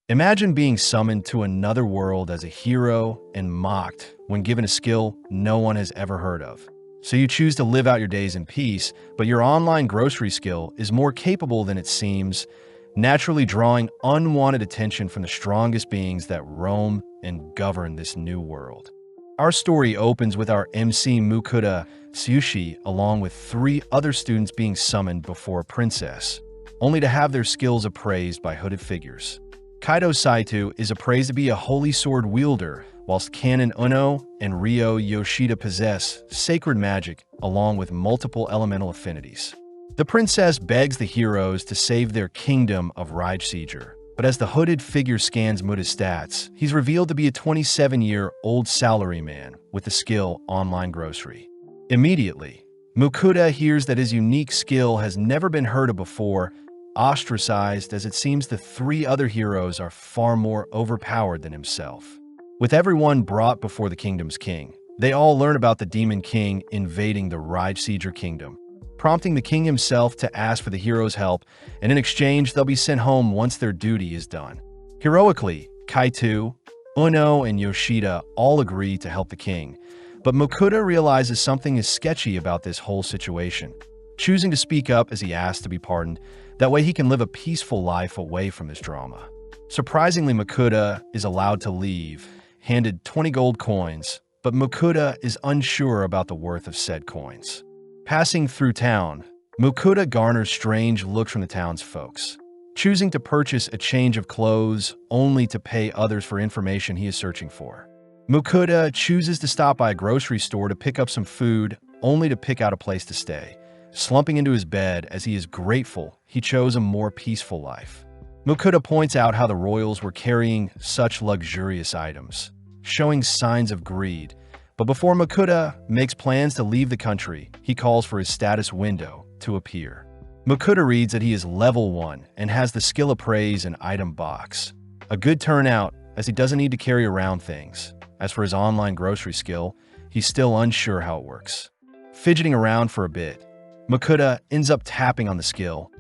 Imagine being summoned to another world as a hero and mocked when given a skill no one has ever heard of. So you choose to live out your days in peace, but your online grocery skill is more capable than it seems, naturally drawing unwanted attention from the strongest beings that roam and govern this new world. Our story opens with our MC Mukuda Tsushi along with 3 other students being summoned before a princess, only to have their skills appraised by hooded figures. Kaido Saito is appraised to be a holy sword wielder, whilst Kanon Uno and Ryo Yoshida possess sacred magic along with multiple elemental affinities. The princess begs the heroes to save their kingdom of VIDZ, but as the hooded figure scans Muta's stats, he's revealed to be a 27-year-old salaryman with the skill Online Grocery. Immediately, Mukuda hears that his unique skill has never been heard of before, ostracized as it seems the 3 other heroes are far more overpowered than himself. With everyone brought before the kingdom's king, they all learn about the Demon King invading the VIDZ kingdom, prompting the king himself to ask for the heroes' help, and in exchange they'll be sent home once their duty is done. Heroically, Kaito, Uno, and Yoshida all agree to help the king, but Mukuda realizes something is sketchy about this whole situation, choosing to speak up as he asks to be pardoned. That way he can live a peaceful life away from this drama. Surprisingly, Mukuda is allowed to leave, handed 20 gold coins, but Mukuda is unsure about the worth of said coins. Passing through town, Mukuda garners strange looks from the town's folks, choosing to purchase a change of clothes only to pay others for information he is searching for. Mukuda chooses to stop by a grocery store to pick up some food, only to pick out a place to stay, slumping into his bed as he is grateful he chose a more peaceful life. Mukuda points out how the royals were carrying such luxurious items, showing signs of greed, but before Mukuda makes plans to leave the country, he calls for his status window to appear. Mukuda reads that he is level 1 and has the skill appraise and item box. A good turnout, as he doesn't need to carry around things. As for his online grocery skill, he's still unsure how it works. Fidgeting around for a bit, Mukuda ends up tapping on the skill,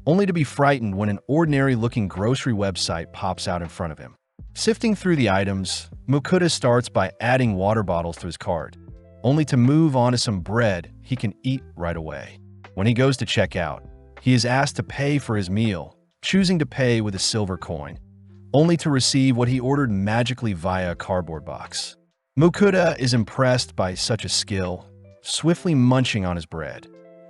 only to be frightened when an ordinary-looking grocery website pops out in front of him. Sifting through the items, Mukuda starts by adding water bottles to his cart, only to move on to some bread he can eat right away. When he goes to check out, he is asked to pay for his meal, choosing to pay with a silver coin, only to receive what he ordered magically via a cardboard box. Mukuda is impressed by such a skill, swiftly munching on his bread,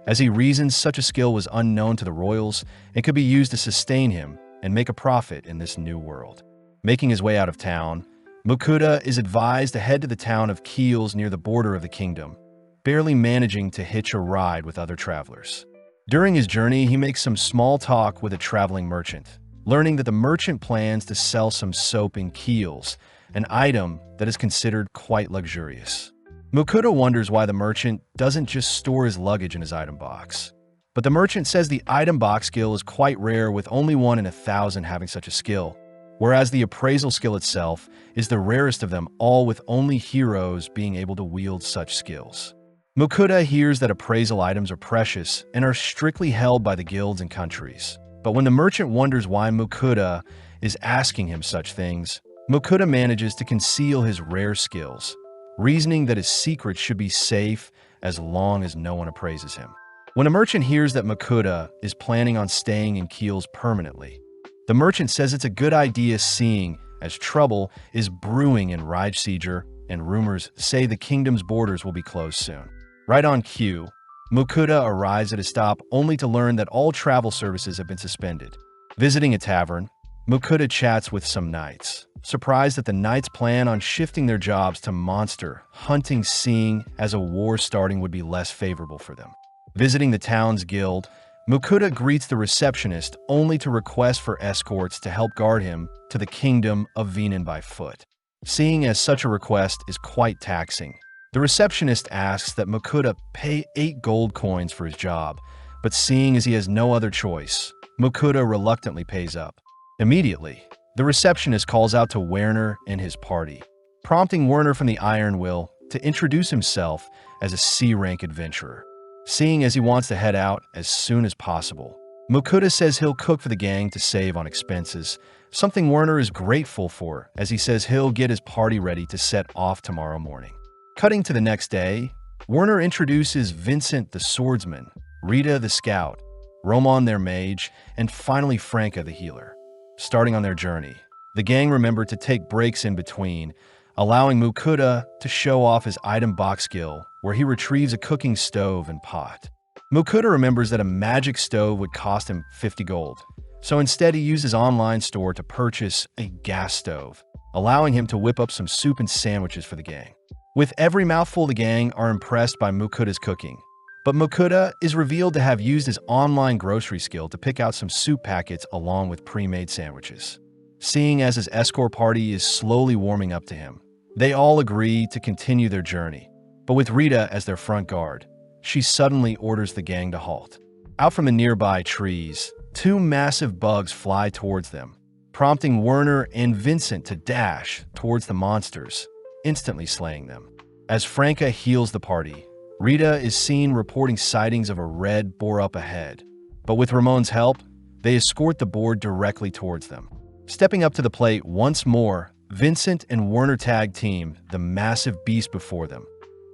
as he reasons such a skill was unknown to the royals and could be used to sustain him and make a profit in this new world. Making his way out of town, Mukuda is advised to head to the town of Keels near the border of the kingdom, barely managing to hitch a ride with other travelers. During his journey, he makes some small talk with a traveling merchant, learning that the merchant plans to sell some soap in Keels, an item that is considered quite luxurious. Mukuda wonders why the merchant doesn't just store his luggage in his item box. But the merchant says the item box skill is quite rare, with only 1 in 1,000 having such a skill, whereas the appraisal skill itself is the rarest of them all, with only heroes being able to wield such skills. Mukuda hears that appraisal items are precious and are strictly held by the guilds and countries. But when the merchant wonders why Mukuda is asking him such things, Mukuda manages to conceal his rare skills, reasoning that his secret should be safe as long as no one appraises him. When a merchant hears that Mukuda is planning on staying in Keels permanently, the merchant says it's a good idea, seeing as trouble is brewing in VIDZ and rumors say the kingdom's borders will be closed soon. Right on cue, Mukuda arrives at a stop only to learn that all travel services have been suspended. Visiting a tavern, Mukuda chats with some knights, surprised that the knights plan on shifting their jobs to monster hunting, seeing as a war starting would be less favorable for them. Visiting the town's guild, Mukuda greets the receptionist only to request for escorts to help guard him to the kingdom of Venan by foot. Seeing as such a request is quite taxing, the receptionist asks that Mukuda pay 8 gold coins for his job, but seeing as he has no other choice, Mukuda reluctantly pays up. Immediately, the receptionist calls out to Werner and his party, prompting Werner from the Iron Will to introduce himself as a C-rank adventurer. Seeing as he wants to head out as soon as possible, Mukuda says he'll cook for the gang to save on expenses, something Werner is grateful for, as he says he'll get his party ready to set off tomorrow morning. Cutting to the next day, Werner introduces Vincent the swordsman, Rita the scout, Roman their mage, and finally Franca the healer. Starting on their journey, the gang remembered to take breaks in between, allowing Mukuda to show off his item box skill, where he retrieves a cooking stove and pot. Mukuda remembers that a magic stove would cost him 50 gold, so instead he used his online store to purchase a gas stove, allowing him to whip up some soup and sandwiches for the gang. With every mouthful, the gang are impressed by Mukuda's cooking, but Mukuda is revealed to have used his online grocery skill to pick out some soup packets along with pre-made sandwiches. Seeing as his escort party is slowly warming up to him, they all agree to continue their journey, but with Rita as their front guard, she suddenly orders the gang to halt. Out from the nearby trees, two massive bugs fly towards them, prompting Werner and Vincent to dash towards the monsters, instantly slaying them. As Franca heals the party, Rita is seen reporting sightings of a red boar up ahead, but with Ramon's help, they escort the boar directly towards them. Stepping up to the plate once more, Vincent and Werner tag team the massive beast before them,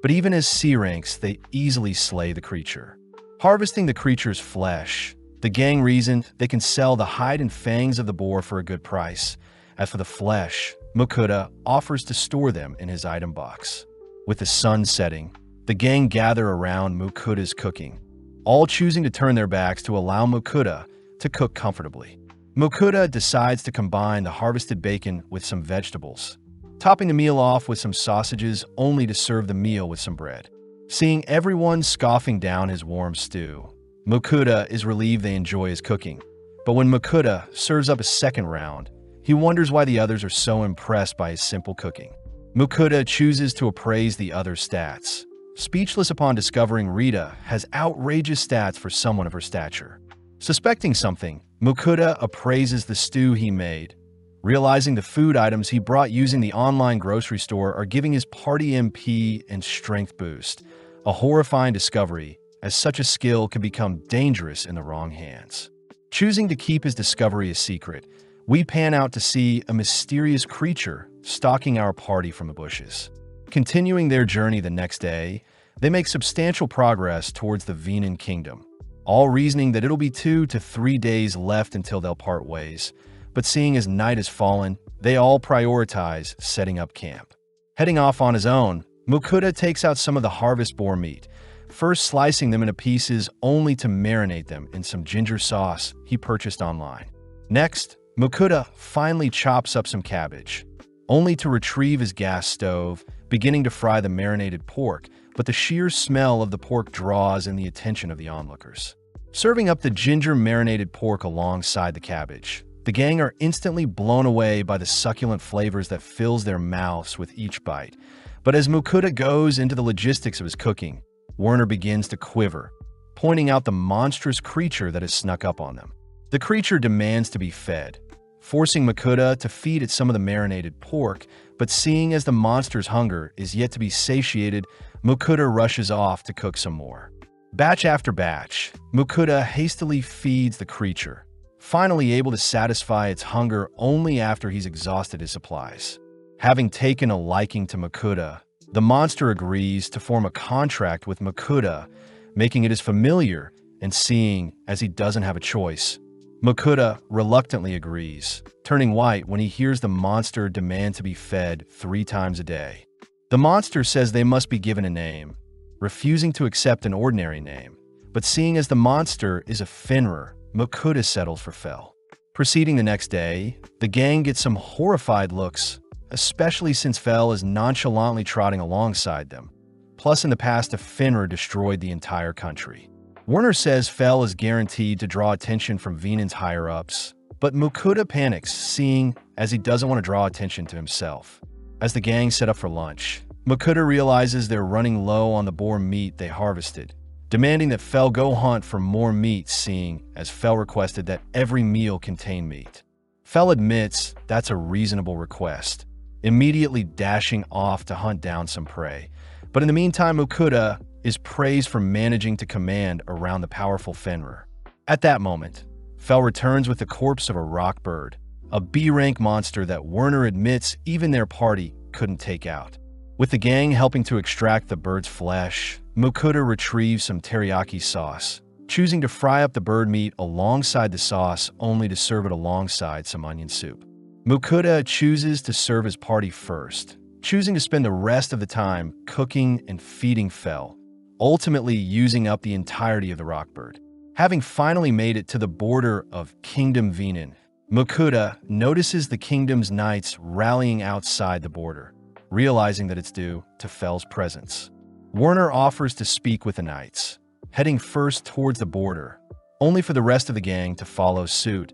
but even as C ranks, they easily slay the creature. Harvesting the creature's flesh, the gang reasoned they can sell the hide and fangs of the boar for a good price. As for the flesh, Mukuda offers to store them in his item box. With the sun setting, the gang gather around Mukuda's cooking, all choosing to turn their backs to allow Mukuda to cook comfortably. Mukuda decides to combine the harvested bacon with some vegetables, topping the meal off with some sausages only to serve the meal with some bread. Seeing everyone scoffing down his warm stew, Mukuda is relieved they enjoy his cooking. But when Mukuda serves up a second round, he wonders why the others are so impressed by his simple cooking. Mukuda chooses to appraise the other's stats, speechless upon discovering Rita has outrageous stats for someone of her stature. Suspecting something, Mukuda appraises the stew he made, realizing the food items he brought using the online grocery store are giving his party MP and strength boost, a horrifying discovery, as such a skill can become dangerous in the wrong hands. Choosing to keep his discovery a secret, we pan out to see a mysterious creature stalking our party from the bushes. Continuing their journey the next day, they make substantial progress towards the Venan Kingdom, all reasoning that it'll be 2 to 3 days left until they'll part ways. But seeing as night has fallen, they all prioritize setting up camp. Heading off on his own, Mukuda takes out some of the harvest boar meat, first slicing them into pieces only to marinate them in some ginger sauce he purchased online. Next, Mukuda finally chops up some cabbage, only to retrieve his gas stove, beginning to fry the marinated pork, but the sheer smell of the pork draws in the attention of the onlookers. Serving up the ginger-marinated pork alongside the cabbage, the gang are instantly blown away by the succulent flavors that fills their mouths with each bite. But as Mukuda goes into the logistics of his cooking, Werner begins to quiver, pointing out the monstrous creature that has snuck up on them. The creature demands to be fed, forcing Mukuda to feed it some of the marinated pork, but seeing as the monster's hunger is yet to be satiated, Mukuda rushes off to cook some more. Batch after batch, Mukuda hastily feeds the creature, finally able to satisfy its hunger only after he's exhausted his supplies. Having taken a liking to Mukuda, the monster agrees to form a contract with Mukuda, making it his familiar, and seeing as he doesn't have a choice, Mukuda reluctantly agrees, turning white when he hears the monster demand to be fed 3 times a day. The monster says they must be given a name, refusing to accept an ordinary name, but seeing as the monster is a Finrer, Mukuda settles for Fel. Proceeding the next day, the gang gets some horrified looks, especially since Fel is nonchalantly trotting alongside them. Plus, in the past, a Finrer destroyed the entire country. Werner says Fel is guaranteed to draw attention from Venan's higher-ups, but Mukuda panics, seeing as he doesn't want to draw attention to himself. As the gang set up for lunch, Mukuda realizes they're running low on the boar meat they harvested, demanding that Fel go hunt for more meat, seeing as Fel requested that every meal contain meat. Fel admits that's a reasonable request, immediately dashing off to hunt down some prey. But in the meantime, Mukuda is praised for managing to command around the powerful Fenrir. At that moment, Fel returns with the corpse of a rock bird, a B-rank monster that Werner admits even their party couldn't take out. With the gang helping to extract the bird's flesh, Mukuda retrieves some teriyaki sauce, choosing to fry up the bird meat alongside the sauce only to serve it alongside some onion soup. Mukuda chooses to serve his party first, choosing to spend the rest of the time cooking and feeding Fel, ultimately using up the entirety of the rock bird. Having finally made it to the border of Kingdom Venin, Mukuda notices the kingdom's knights rallying outside the border, realizing that it's due to Fel's presence. Werner offers to speak with the knights, heading first towards the border, only for the rest of the gang to follow suit,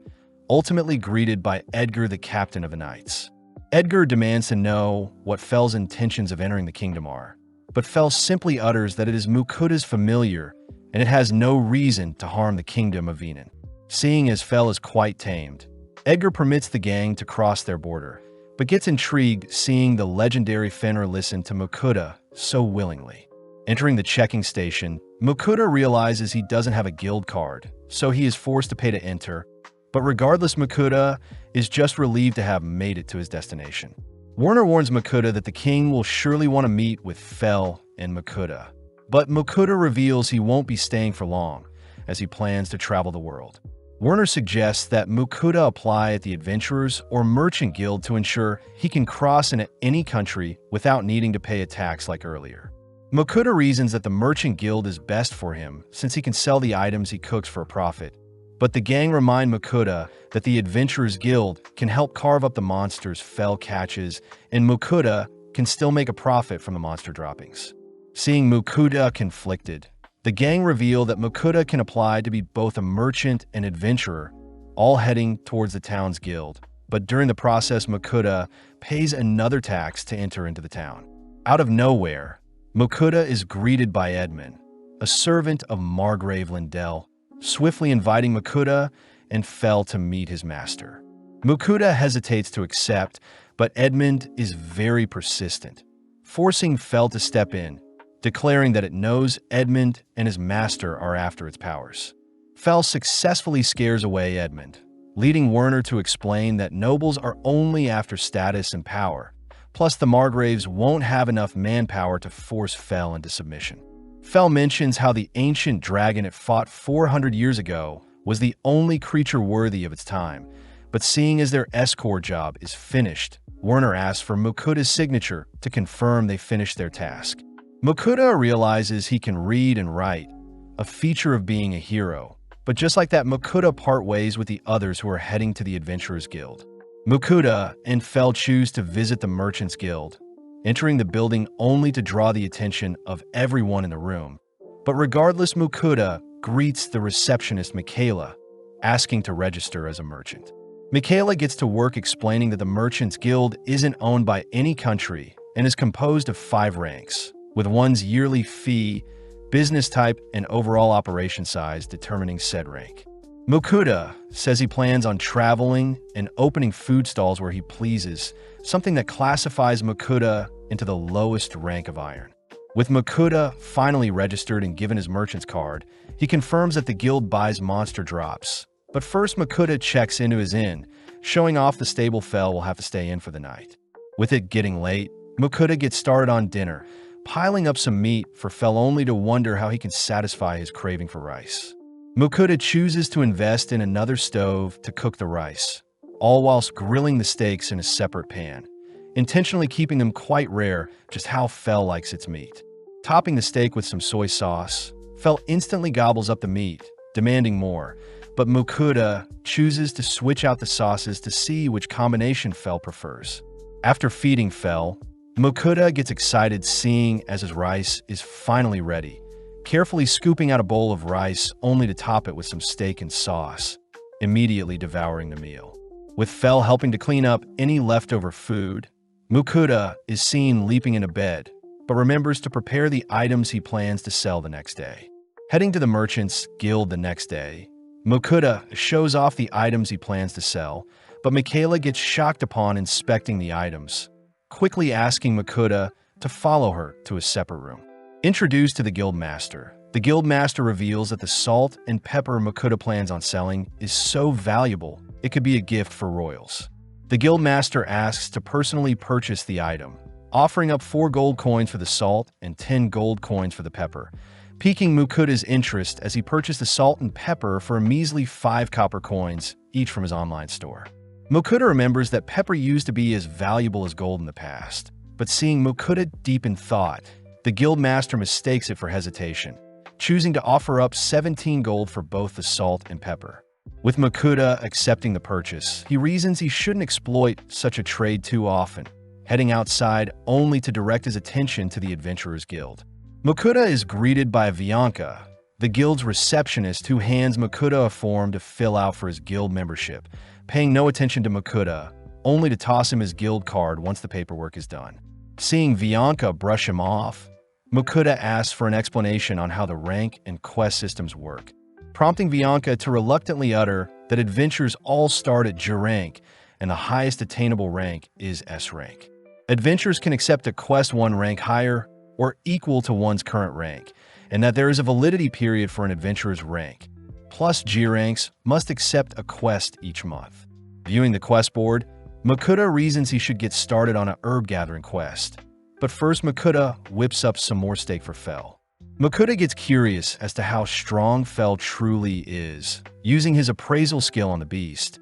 ultimately greeted by Edgar, the captain of the knights. Edgar demands to know what Fel's intentions of entering the kingdom are, but Fel simply utters that it is Mukuda's familiar and it has no reason to harm the kingdom of Venin. Seeing as Fel is quite tamed, Edgar permits the gang to cross their border, but gets intrigued seeing the legendary Fenrir listen to Mukuda so willingly. Entering the checking station, Mukuda realizes he doesn't have a guild card, so he is forced to pay to enter, but regardless, Mukuda is just relieved to have made it to his destination. Werner warns Mukuda that the king will surely want to meet with Fel and Mukuda, but Mukuda reveals he won't be staying for long, as he plans to travel the world. Werner suggests that Mukuda apply at the Adventurers or Merchant Guild to ensure he can cross into any country without needing to pay a tax like earlier. Mukuda reasons that the Merchant Guild is best for him since he can sell the items he cooks for a profit, but the gang remind Mukuda that the Adventurers Guild can help carve up the monsters Fel catches, and Mukuda can still make a profit from the monster droppings. Seeing Mukuda conflicted, the gang reveal that Mukuda can apply to be both a merchant and adventurer, all heading towards the town's guild, but during the process Mukuda pays another tax to enter into the town. Out of nowhere, Mukuda is greeted by Edmund, a servant of Margrave Lindell, swiftly inviting Mukuda and Fel to meet his master. Mukuda hesitates to accept, but Edmund is very persistent, forcing Fel to step in, declaring that it knows Edmund and his master are after its powers. Fel successfully scares away Edmund, leading Werner to explain that nobles are only after status and power, plus the Margraves won't have enough manpower to force Fel into submission. Fel mentions how the ancient dragon it fought 400 years ago was the only creature worthy of its time, but seeing as their escort job is finished, Werner asks for Mukuda's signature to confirm they finished their task. Mukuda realizes he can read and write, a feature of being a hero, but just like that, Mukuda part ways with the others who are heading to the Adventurers Guild. Mukuda and Fel choose to visit the Merchants Guild, entering the building only to draw the attention of everyone in the room. But regardless, Mukuda greets the receptionist Michaela, asking to register as a merchant. Michaela gets to work explaining that the Merchants Guild isn't owned by any country and is composed of 5 ranks, with one's yearly fee, business type, and overall operation size determining said rank. Mukuda says he plans on traveling and opening food stalls where he pleases, something that classifies Mukuda into the lowest rank of iron. With Mukuda finally registered and given his merchant's card, he confirms that the guild buys monster drops. But first, Mukuda checks into his inn, showing off the stable Fel will have to stay in for the night. With it getting late, Mukuda gets started on dinner, piling up some meat for Fel only to wonder how he can satisfy his craving for rice. Mukuda chooses to invest in another stove to cook the rice, all whilst grilling the steaks in a separate pan, intentionally keeping them quite rare, just how Fel likes its meat. Topping the steak with some soy sauce, Fel instantly gobbles up the meat, demanding more, but Mukuda chooses to switch out the sauces to see which combination Fel prefers. After feeding Fel, Mukuda gets excited seeing as his rice is finally ready, carefully scooping out a bowl of rice only to top it with some steak and sauce, immediately devouring the meal. With Fel helping to clean up any leftover food, Mukuda is seen leaping into bed, but remembers to prepare the items he plans to sell the next day. Heading to the Merchants Guild the next day, Mukuda shows off the items he plans to sell, but Michaela gets shocked upon inspecting the items, quickly asking Mukuda to follow her to a separate room. Introduced to the Guildmaster, the Guildmaster reveals that the salt and pepper Mukuda plans on selling is so valuable it could be a gift for royals. The guildmaster asks to personally purchase the item, offering up 4 gold coins for the salt and 10 gold coins for the pepper, piquing Mukuda's interest as he purchased the salt and pepper for a measly 5 copper coins, each from his online store. Mukuda remembers that pepper used to be as valuable as gold in the past, but seeing Mukuda deep in thought, the guildmaster mistakes it for hesitation, choosing to offer up 17 gold for both the salt and pepper. With Mukuda accepting the purchase, he reasons he shouldn't exploit such a trade too often, heading outside only to direct his attention to the Adventurers Guild. Mukuda is greeted by Bianca, the guild's receptionist, who hands Mukuda a form to fill out for his guild membership, paying no attention to Mukuda, only to toss him his guild card once the paperwork is done. Seeing Bianca brush him off, Mukuda asks for an explanation on how the rank and quest systems work, prompting Bianca to reluctantly utter that adventures all start at J rank and the highest attainable rank is S rank. Adventurers can accept a quest 1 rank higher or equal to one's current rank, and that there is a validity period for an adventurer's rank. Plus, G ranks must accept a quest each month. Viewing the quest board, Mukuda reasons he should get started on a herb gathering quest. But first, Mukuda whips up some more steak for Fel. Mukuda gets curious as to how strong Fel truly is, using his appraisal skill on the beast,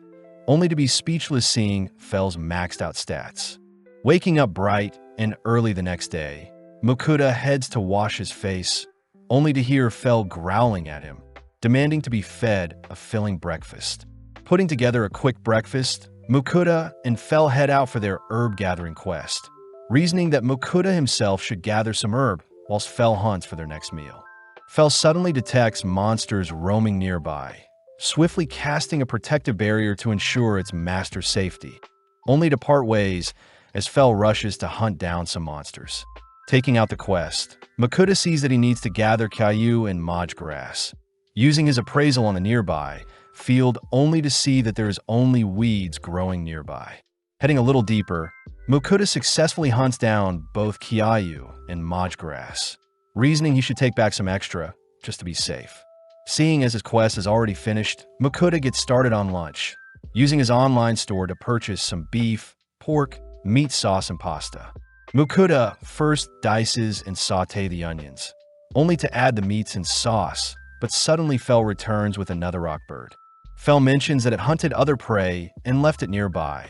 only to be speechless seeing Fel's maxed out stats. Waking up bright and early the next day, Mukuda heads to wash his face, only to hear Fel growling at him, demanding to be fed a filling breakfast. Putting together a quick breakfast, Mukuda and Fel head out for their herb gathering quest, reasoning that Mukuda himself should gather some herb whilst Fel hunts for their next meal. Fel suddenly detects monsters roaming nearby, swiftly casting a protective barrier to ensure its master's safety, only to part ways as Fel rushes to hunt down some monsters. Taking out the quest, Mukuda sees that he needs to gather Caillou and Maj grass, using his appraisal on the nearby field only to see that there is only weeds growing nearby. Heading a little deeper, Mukuda successfully hunts down both Caillou and Maj grass, reasoning he should take back some extra just to be safe. Seeing as his quest is already finished, Mukuda gets started on lunch, using his online store to purchase some beef, pork, meat sauce, and pasta. Mukuda first dices and sauté the onions, only to add the meats and sauce, but suddenly Fel returns with another rock bird. Fel mentions that it hunted other prey and left it nearby,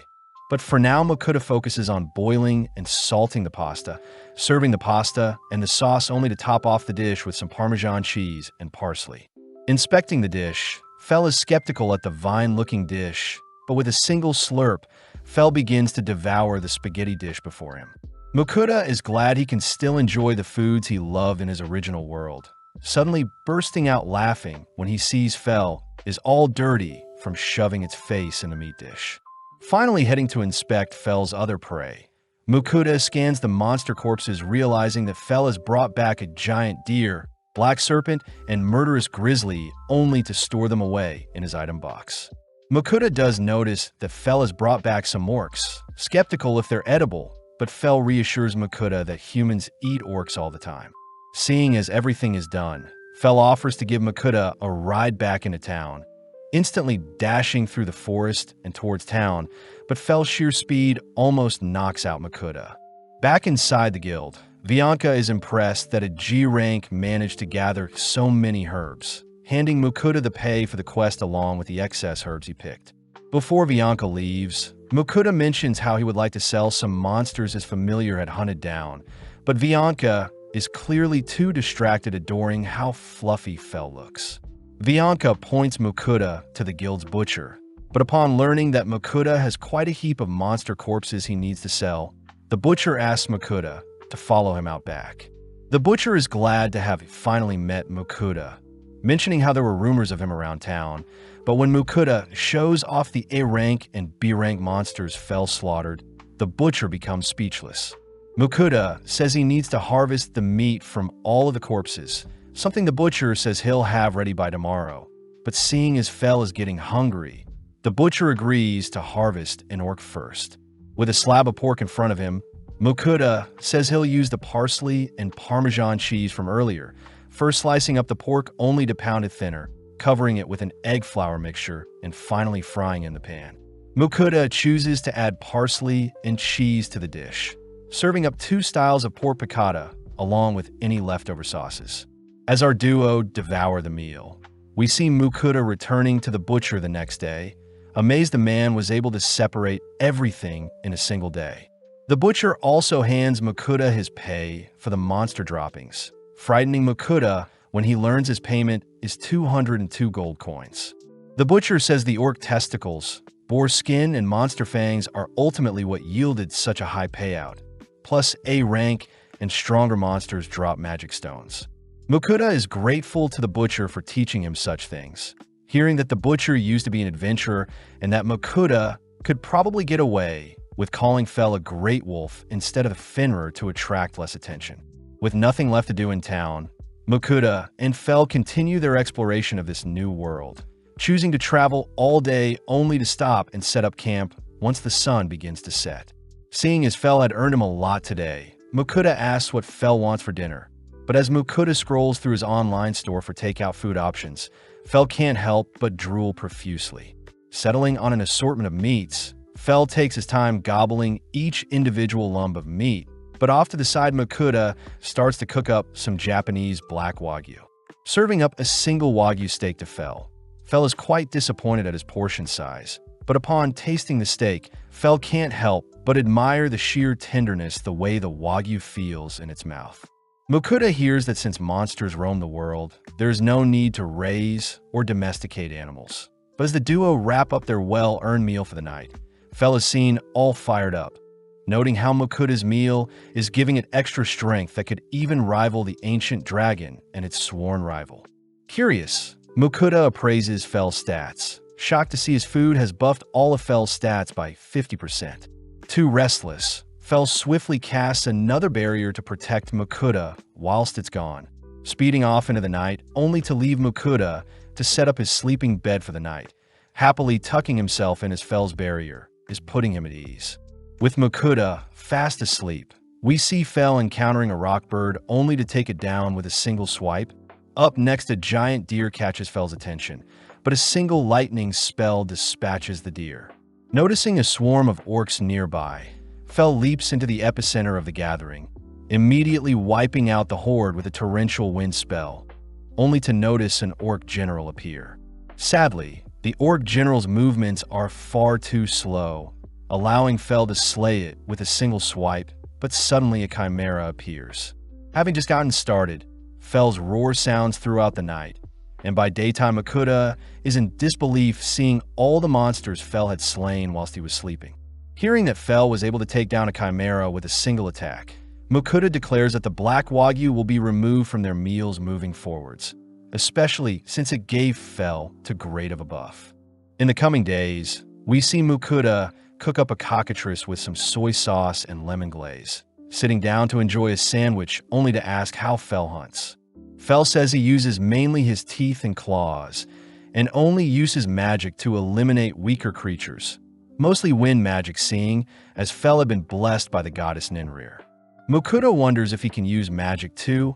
but for now Mukuda focuses on boiling and salting the pasta, serving the pasta and the sauce only to top off the dish with some Parmesan cheese and parsley. Inspecting the dish, Fel is skeptical at the vine-looking dish, but with a single slurp, Fel begins to devour the spaghetti dish before him. Mukuda is glad he can still enjoy the foods he loved in his original world, suddenly bursting out laughing when he sees Fel is all dirty from shoving its face in the meat dish. Finally heading to inspect Fel's other prey, Mukuda scans the monster corpses, realizing that Fel has brought back a giant deer, black serpent, and murderous grizzly only to store them away in his item box. Mukuda does notice that Fel has brought back some orcs, skeptical if they're edible, but Fel reassures Mukuda that humans eat orcs all the time. Seeing as everything is done, Fel offers to give Mukuda a ride back into town, instantly dashing through the forest and towards town, but Fel's sheer speed almost knocks out Mukuda. Back inside the guild, Bianca is impressed that a G rank managed to gather so many herbs, handing Mukuda the pay for the quest along with the excess herbs he picked. Before Bianca leaves, Mukuda mentions how he would like to sell some monsters his familiar had hunted down, but Bianca is clearly too distracted adoring how fluffy Fel looks. Bianca points Mukuda to the guild's butcher, but upon learning that Mukuda has quite a heap of monster corpses he needs to sell, the butcher asks Mukuda to follow him out back. The butcher is glad to have finally met Mukuda, mentioning how there were rumors of him around town, but when Mukuda shows off the A rank and B rank monsters Fel slaughtered, the butcher becomes speechless. Mukuda says he needs to harvest the meat from all of the corpses, something the butcher says he'll have ready by tomorrow. But seeing as Fel is getting hungry, the butcher agrees to harvest an orc first. With a slab of pork in front of him, Mukuda says he'll use the parsley and Parmesan cheese from earlier, first slicing up the pork only to pound it thinner, covering it with an egg flour mixture and finally frying in the pan. Mukuda chooses to add parsley and cheese to the dish, serving up 2 styles of pork piccata along with any leftover sauces. As our duo devour the meal, we see Mukuda returning to the butcher the next day, amazed the man was able to separate everything in a single day. The butcher also hands Mukuda his pay for the monster droppings, frightening Mukuda when he learns his payment is 202 gold coins. The butcher says the orc testicles, boar skin, and monster fangs are ultimately what yielded such a high payout. Plus, A rank and stronger monsters drop magic stones. Mukuda is grateful to the butcher for teaching him such things, hearing that the butcher used to be an adventurer and that Mukuda could probably get away with calling Fel a great wolf instead of a Fenrir to attract less attention. With nothing left to do in town, Mukuda and Fel continue their exploration of this new world, choosing to travel all day only to stop and set up camp once the sun begins to set. Seeing as Fel had earned him a lot today, Mukuda asks what Fel wants for dinner. But as Mukuda scrolls through his online store for takeout food options, Fel can't help but drool profusely. Settling on an assortment of meats, Fel takes his time gobbling each individual lump of meat, but off to the side Mukuda starts to cook up some Japanese black wagyu. Serving up a single wagyu steak to Fel. Fel is quite disappointed at his portion size, but upon tasting the steak, Fel can't help but admire the sheer tenderness the way the wagyu feels in its mouth. Mukuda hears that since monsters roam the world, there is no need to raise or domesticate animals. But as the duo wrap up their well-earned meal for the night, Fel is seen all fired up, noting how Mukuda's meal is giving it extra strength that could even rival the ancient dragon and its sworn rival. Curious, Mukuda appraises Fel's stats, shocked to see his food has buffed all of Fel's stats by 50%. Too restless, Fel swiftly casts another barrier to protect Mukuda whilst it's gone, speeding off into the night only to leave Mukuda to set up his sleeping bed for the night. Happily tucking himself in as Fel's barrier is putting him at ease. With Mukuda fast asleep, we see Fel encountering a rock bird only to take it down with a single swipe. Up next, a giant deer catches Fel's attention, but a single lightning spell dispatches the deer. Noticing a swarm of orcs nearby, Fel leaps into the epicenter of the gathering, immediately wiping out the horde with a torrential wind spell, only to notice an orc general appear. Sadly, the orc general's movements are far too slow, allowing Fel to slay it with a single swipe, but suddenly a chimera appears. Having just gotten started, Fel's roar sounds throughout the night, and by daytime Mukuda is in disbelief seeing all the monsters Fel had slain whilst he was sleeping. Hearing that Fel was able to take down a chimera with a single attack, Mukuda declares that the black wagyu will be removed from their meals moving forwards, especially since it gave Fel too great of a buff. In the coming days, we see Mukuda cook up a cockatrice with some soy sauce and lemon glaze, sitting down to enjoy a sandwich only to ask how Fel hunts. Fel says he uses mainly his teeth and claws, and only uses magic to eliminate weaker creatures, mostly wind magic, seeing as Fel had been blessed by the goddess Ninrir. Mukuda wonders if he can use magic too,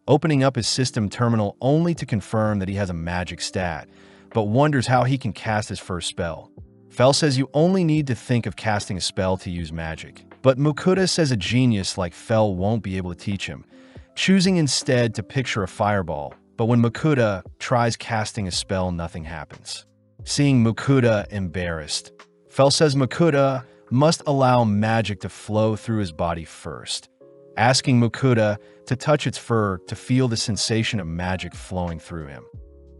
opening up his system terminal only to confirm that he has a magic stat, but wonders how he can cast his first spell. Fel says you only need to think of casting a spell to use magic, but Mukuda says a genius like Fel won't be able to teach him, choosing instead to picture a fireball, but when Mukuda tries casting a spell, nothing happens. Seeing Mukuda embarrassed, Fel says Mukuda must allow magic to flow through his body first, asking Mukuda to touch its fur to feel the sensation of magic flowing through him,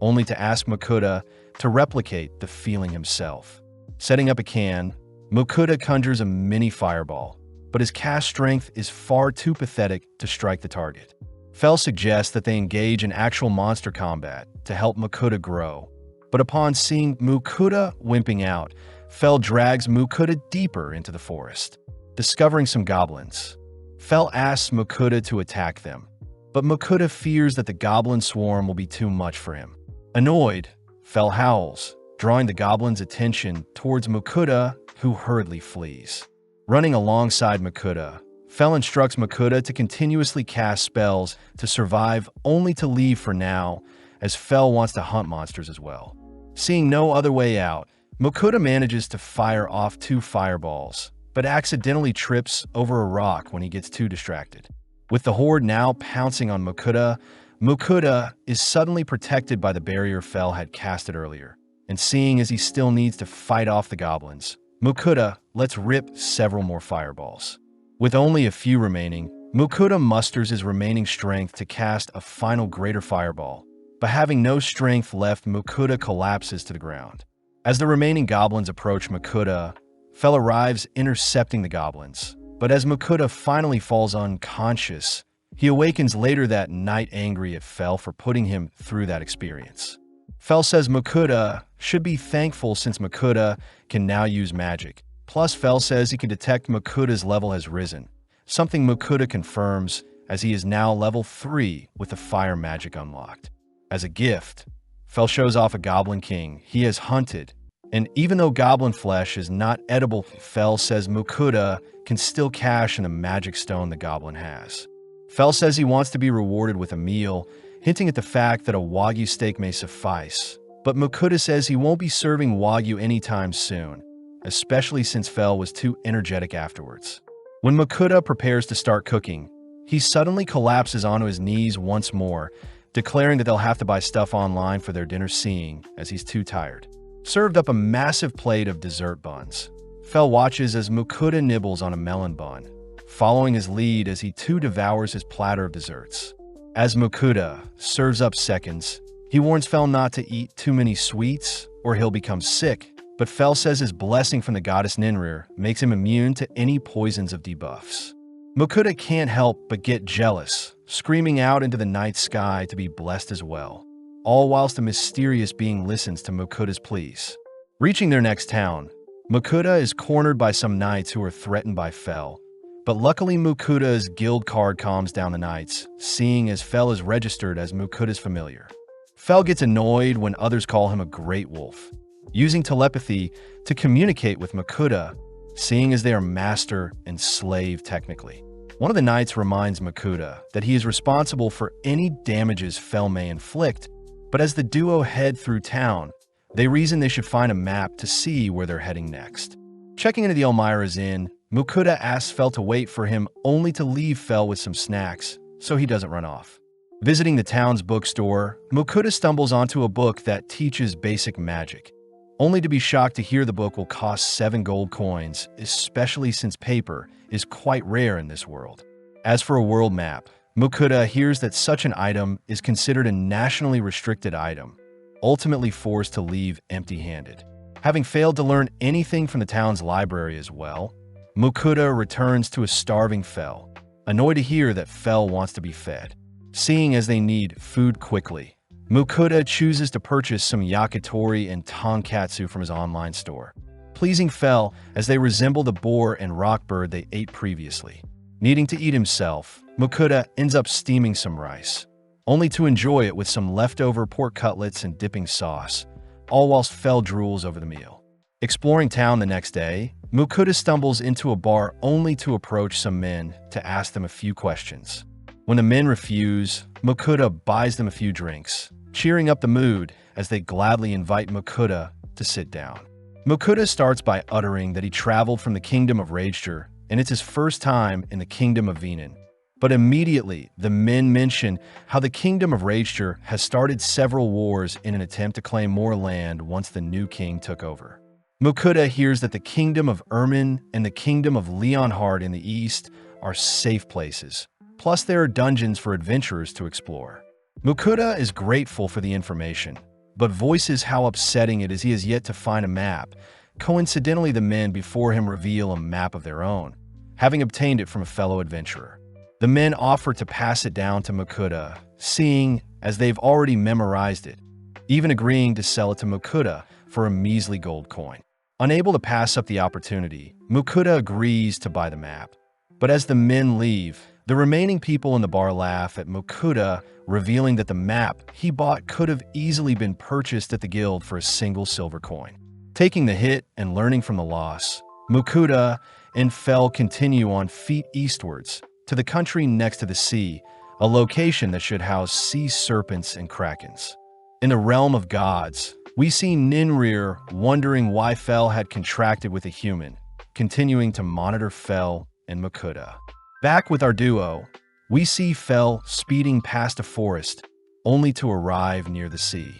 only to ask Mukuda to replicate the feeling himself. Setting up a can, Mukuda conjures a mini fireball, but his cast strength is far too pathetic to strike the target. Fel suggests that they engage in actual monster combat to help Mukuda grow, but upon seeing Mukuda wimping out, Fel drags Mukuda deeper into the forest. Discovering some goblins, Fel asks Mukuda to attack them, but Mukuda fears that the goblin swarm will be too much for him. Annoyed, Fel howls, drawing the goblins' attention towards Mukuda, who hurriedly flees. Running alongside Mukuda, Fel instructs Mukuda to continuously cast spells to survive only to leave for now, as Fell wants to hunt monsters as well. Seeing no other way out, Mokuda manages to fire off 2 fireballs, but accidentally trips over a rock when he gets too distracted. With the horde now pouncing on Mokuda, Mokuda is suddenly protected by the barrier Fell had casted earlier, and seeing as he still needs to fight off the goblins, Mokuda lets rip several more fireballs. With only a few remaining, Mokuda musters his remaining strength to cast a final greater fireball, but having no strength left, Mokuda collapses to the ground. As the remaining goblins approach Mokuda, Fell arrives intercepting the goblins, but as Mokuda finally falls unconscious, he awakens later that night angry at Fell for putting him through that experience. Fell says Mokuda should be thankful since Mokuda can now use magic. Plus, Fell says he can detect Mokuda's level has risen, something Mokuda confirms as he is now level 3 with the fire magic unlocked. As a gift, Fell shows off a Goblin King he has hunted, and even though goblin flesh is not edible, Fell says Mokuda can still cash in the magic stone the goblin has. Fell says he wants to be rewarded with a meal, hinting at the fact that a Wagyu steak may suffice, but Mokuda says he won't be serving Wagyu anytime soon, especially since Fell was too energetic afterwards. When Mokuda prepares to start cooking, he suddenly collapses onto his knees once more, declaring that they'll have to buy stuff online for their dinner, seeing as he's too tired. Served up a massive plate of dessert buns. Fell watches as Mokuda nibbles on a melon bun, following his lead as he too devours his platter of desserts. As Mokuda serves up seconds, he warns Fell not to eat too many sweets or he'll become sick, but Fell says his blessing from the goddess Ninrir makes him immune to any poisons of debuffs. Mokuda can't help but get jealous, screaming out into the night sky to be blessed as well, all whilst a mysterious being listens to Mokuda's pleas. Reaching their next town, Mokuda is cornered by some knights who are threatened by Fell, but luckily Mokuda's guild card calms down the knights, seeing as Fell is registered as Mokuda's familiar. Fell gets annoyed when others call him a great wolf, using telepathy to communicate with Mokuda, seeing as they are master and slave technically. One of the knights reminds Mokuda that he is responsible for any damages Fell may inflict, but as the duo head through town, they reason they should find a map to see where they're heading next. Checking into the Elmira's Inn, Mokuda asks Fell to wait for him only to leave Fell with some snacks so he doesn't run off. Visiting the town's bookstore, Mokuda stumbles onto a book that teaches basic magic, only to be shocked to hear the book will cost 7 gold coins, especially since paper is quite rare in this world. As for a world map, Mokuda hears that such an item is considered a nationally restricted item, ultimately forced to leave empty-handed. Having failed to learn anything from the town's library as well, Mokuda returns to a starving Fell, annoyed to hear that Fell wants to be fed. Seeing as they need food quickly, Mokuda chooses to purchase some yakitori and tonkatsu from his online store, pleasing Fell as they resemble the boar and rock bird they ate previously. Needing to eat himself, Mokuda ends up steaming some rice, only to enjoy it with some leftover pork cutlets and dipping sauce, all whilst Fell drools over the meal. Exploring town the next day, Mokuda stumbles into a bar only to approach some men to ask them a few questions. When the men refuse, Mokuda buys them a few drinks, cheering up the mood as they gladly invite Mokuda to sit down. Mokuda starts by uttering that he traveled from the kingdom of Rager and it's his first time in the kingdom of Venin. But immediately, the men mention how the kingdom of Rager has started several wars in an attempt to claim more land once the new king took over. Mokuda hears that the kingdom of Ermin and the kingdom of Leonhard in the east are safe places. Plus, there are dungeons for adventurers to explore. Mokuda is grateful for the information, but voices how upsetting it is he has yet to find a map. Coincidentally, the men before him reveal a map of their own, having obtained it from a fellow adventurer. The men offer to pass it down to Mokuda, seeing as they've already memorized it, even agreeing to sell it to Mokuda for a measly gold coin. Unable to pass up the opportunity, Mokuda agrees to buy the map. But as the men leave, the remaining people in the bar laugh at Mokuda, revealing that the map he bought could have easily been purchased at the guild for a single silver coin. Taking the hit and learning from the loss, Mokuda and Fell continue on feet eastwards to the country next to the sea, a location that should house sea serpents and krakens. In the realm of gods, we see Ninrir wondering why Fel had contracted with a human, continuing to monitor Fel and Makuta. Back with our duo, we see Fel speeding past a forest, only to arrive near the sea.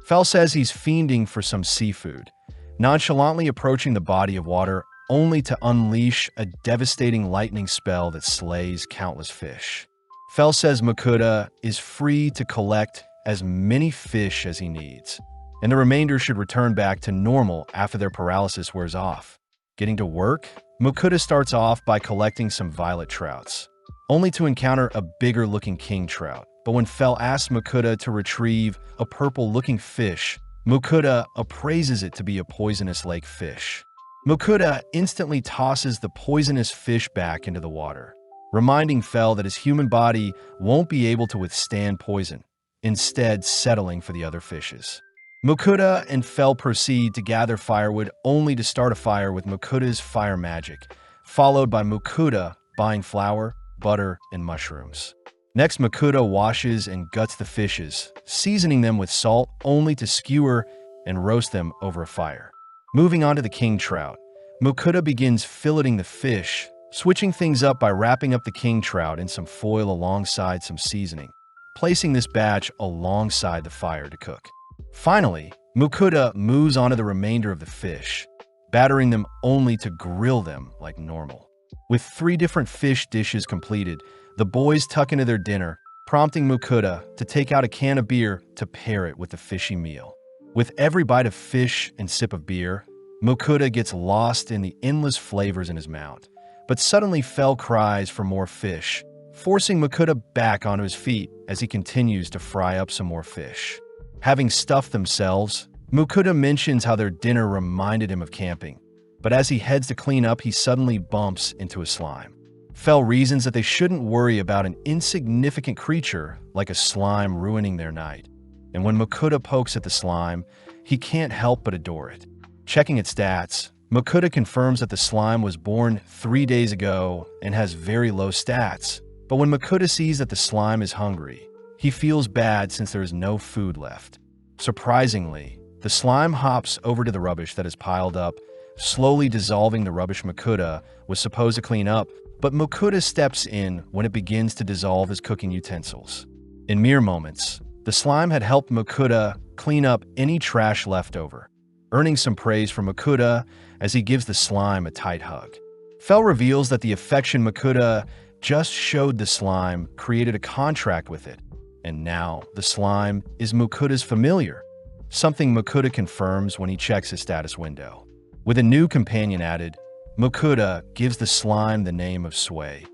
Fel says he's fiending for some seafood, nonchalantly approaching the body of water only to unleash a devastating lightning spell that slays countless fish. Fel says Makuta is free to collect as many fish as he needs, and the remainder should return back to normal after their paralysis wears off. Getting to work, Makuta starts off by collecting some violet trouts, only to encounter a bigger-looking king trout. But when Fel asks Makuta to retrieve a purple-looking fish, Makuta appraises it to be a poisonous lake fish. Makuta instantly tosses the poisonous fish back into the water, reminding Fel that his human body won't be able to withstand poison, instead settling for the other fishes. Makuta and Fel proceed to gather firewood only to start a fire with Makuta's fire magic, followed by Makuta buying flour, butter, and mushrooms. Next, Makuta washes and guts the fishes, seasoning them with salt only to skewer and roast them over a fire. Moving on to the king trout, Makuta begins filleting the fish, switching things up by wrapping up the king trout in some foil alongside some seasoning, placing this batch alongside the fire to cook. Finally, Makuta moves on to the remainder of the fish, battering them only to grill them like normal. With 3 different fish dishes completed, the boys tuck into their dinner, prompting Makuta to take out a can of beer to pair it with the fishy meal. With every bite of fish and sip of beer, Makuta gets lost in the endless flavors in his mouth. But suddenly Fel cries for more fish, forcing Makuta back onto his feet as he continues to fry up some more fish. Having stuffed themselves, Makuta mentions how their dinner reminded him of camping, but as he heads to clean up, he suddenly bumps into a slime. Fel reasons that they shouldn't worry about an insignificant creature like a slime ruining their night. And when Makuta pokes at the slime, he can't help but adore it. Checking its stats, Makuta confirms that the slime was born 3 days ago and has very low stats. But when Makuta sees that the slime is hungry, he feels bad since there is no food left. Surprisingly, the slime hops over to the rubbish that is piled up, slowly dissolving the rubbish Makuta was supposed to clean up, but Makuta steps in when it begins to dissolve his cooking utensils. In mere moments, the slime had helped Makuta clean up any trash left over, earning some praise from Makuta as he gives the slime a tight hug. Fel reveals that the affection Makuta just showed the slime created a contract with it, and now the slime is Makuta's familiar, something Makuta confirms when he checks his status window. With a new companion added, Makuta gives the slime the name of Sway,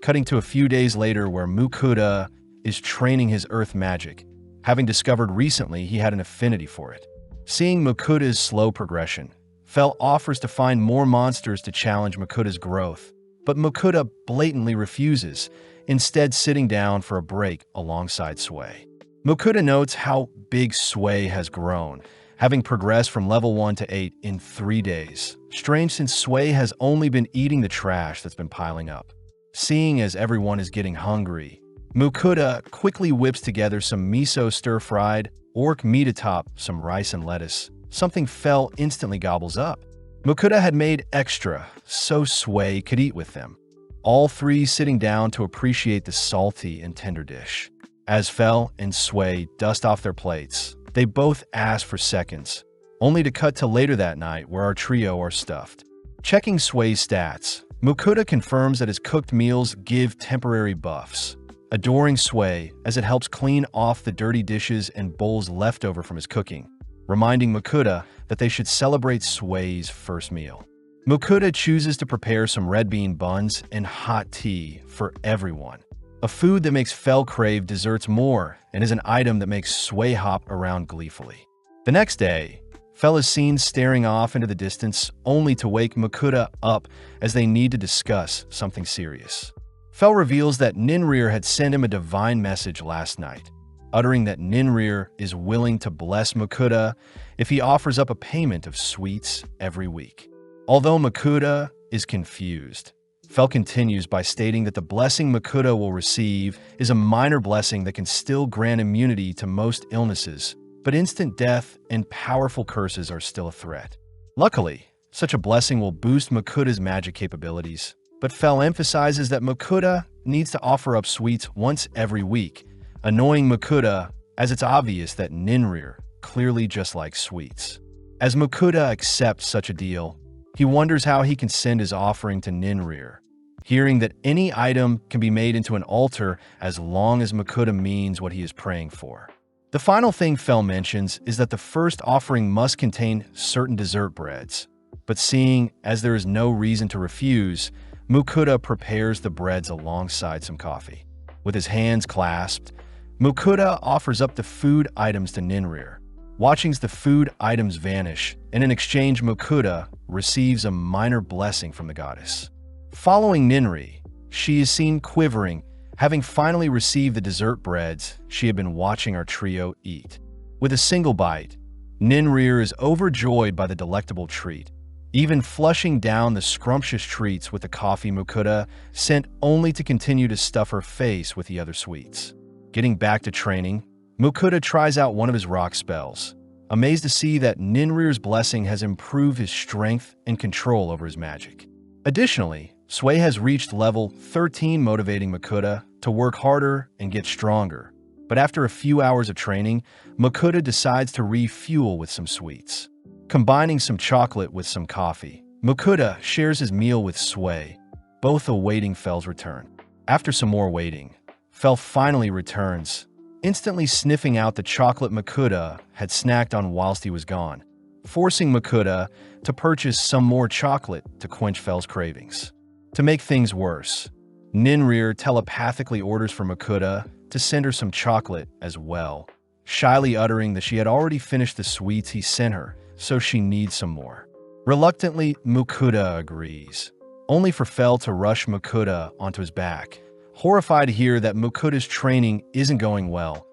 cutting to a few days later where Makuta is training his earth magic, having discovered recently he had an affinity for it. Seeing Makuta's slow progression, Fel offers to find more monsters to challenge Makuta's growth, but Makuta blatantly refuses, instead sitting down for a break alongside Sway. Makuta notes how big Sway has grown, having progressed from level 1 to 8 in 3 days. Strange since Sway has only been eating the trash that's been piling up. Seeing as everyone is getting hungry, Makuta quickly whips together some miso stir-fried orc meat atop some rice and lettuce, something Fel instantly gobbles up. Makuta had made extra, so Sway could eat with them, all 3 sitting down to appreciate the salty and tender dish. As Fel and Sway dust off their plates, they both ask for seconds, only to cut to later that night where our trio are stuffed. Checking Sway's stats, Makuta confirms that his cooked meals give temporary buffs, adoring Sway as it helps clean off the dirty dishes and bowls left over from his cooking, reminding Makuta that they should celebrate Sway's first meal. Makuta chooses to prepare some red bean buns and hot tea for everyone, a food that makes Fel crave desserts more and is an item that makes Sway hop around gleefully. The next day, Fel is seen staring off into the distance only to wake Makuta up as they need to discuss something serious. Fel reveals that Ninrir had sent him a divine message last night, uttering that Ninrir is willing to bless Makuta if he offers up a payment of sweets every week. Although Makuta is confused, Fel continues by stating that the blessing Makuta will receive is a minor blessing that can still grant immunity to most illnesses, but instant death and powerful curses are still a threat. Luckily, such a blessing will boost Makuda's magic capabilities, but Fell emphasizes that Makuda needs to offer up sweets once every week, annoying Makuda as it's obvious that Ninrir clearly just likes sweets. As Makuda accepts such a deal, he wonders how he can send his offering to Ninrir, hearing that any item can be made into an altar as long as Makuda means what he is praying for. The final thing Fell mentions is that the first offering must contain certain dessert breads, but seeing as there is no reason to refuse, Makuda prepares the breads alongside some coffee. With his hands clasped, Makuda offers up the food items to Ninrir. Watching the food items vanish, and in exchange Makuda receives a minor blessing from the goddess. Following Ninri, she is seen quivering, having finally received the dessert breads she had been watching our trio eat. With a single bite, Ninrir is overjoyed by the delectable treat, even flushing down the scrumptious treats with the coffee Makuda sent only to continue to stuff her face with the other sweets. Getting back to training, Makuda tries out one of his rock spells, amazed to see that Ninrir's blessing has improved his strength and control over his magic. Additionally, Sway has reached level 13, motivating Makuda to work harder and get stronger. But after a few hours of training, Makuda decides to refuel with some sweets. Combining some chocolate with some coffee, Makuda shares his meal with Sway, both awaiting Fell's return. After some more waiting, Fell finally returns, instantly sniffing out the chocolate Makuda had snacked on whilst he was gone, forcing Makuda to purchase some more chocolate to quench Fell's cravings. To make things worse, Ninrir telepathically orders for Makuda to send her some chocolate as well, shyly uttering that she had already finished the sweets he sent her, so she needs some more. Reluctantly, Makuda agrees, only for Fell to rush Makuda onto his back, horrified to hear that Makuda's training isn't going well,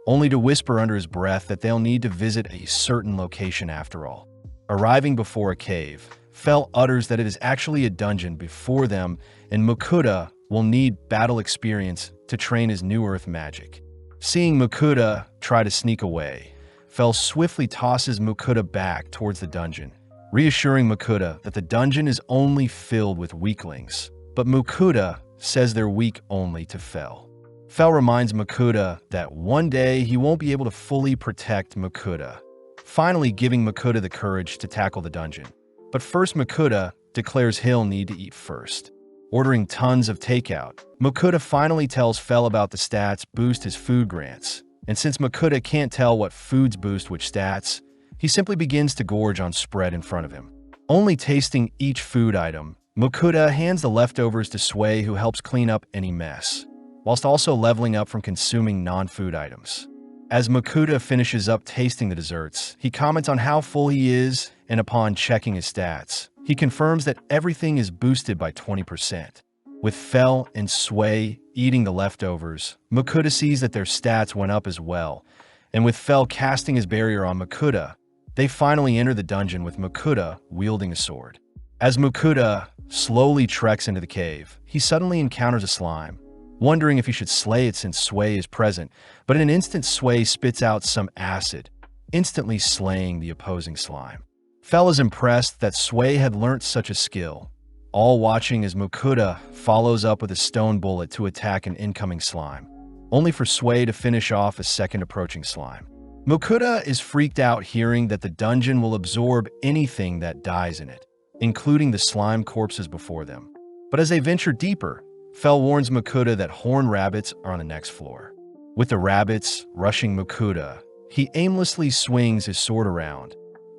only to whisper under his breath that they'll need to visit a certain location after all. Arriving before a cave, Fell utters that it is actually a dungeon before them and Makuda will need battle experience to train his New Earth magic. Seeing Makuda try to sneak away, Fell swiftly tosses Makuda back towards the dungeon, reassuring Makuda that the dungeon is only filled with weaklings, but Makuda says they're weak only to Fell. Fell reminds Makuda that one day he won't be able to fully protect Makuda, finally giving Makuda the courage to tackle the dungeon. But first Makuda declares he'll need to eat first. Ordering tons of takeout, Makuda finally tells Fell about the stats boost his food grants, and since Makuda can't tell what foods boost which stats, he simply begins to gorge on spread in front of him. Only tasting each food item, Makuda hands the leftovers to Sway, who helps clean up any mess, whilst also leveling up from consuming non-food items. As Makuda finishes up tasting the desserts, he comments on how full he is, and upon checking his stats, he confirms that everything is boosted by 20%. With Fell and Sway eating the leftovers, Makuda sees that their stats went up as well, and with Fell casting his barrier on Makuda, they finally enter the dungeon with Makuda wielding a sword. As Makuda slowly treks into the cave, he suddenly encounters a slime, wondering if he should slay it since Sway is present, but in an instant Sway spits out some acid, instantly slaying the opposing slime. Fell is impressed that Sway had learnt such a skill, all watching as Makuda follows up with a stone bullet to attack an incoming slime, only for Sway to finish off a second approaching slime. Makuda is freaked out hearing that the dungeon will absorb anything that dies in it, including the slime corpses before them. But as they venture deeper, Fell warns Makuda that horned rabbits are on the next floor. With the rabbits rushing Makuda, he aimlessly swings his sword around,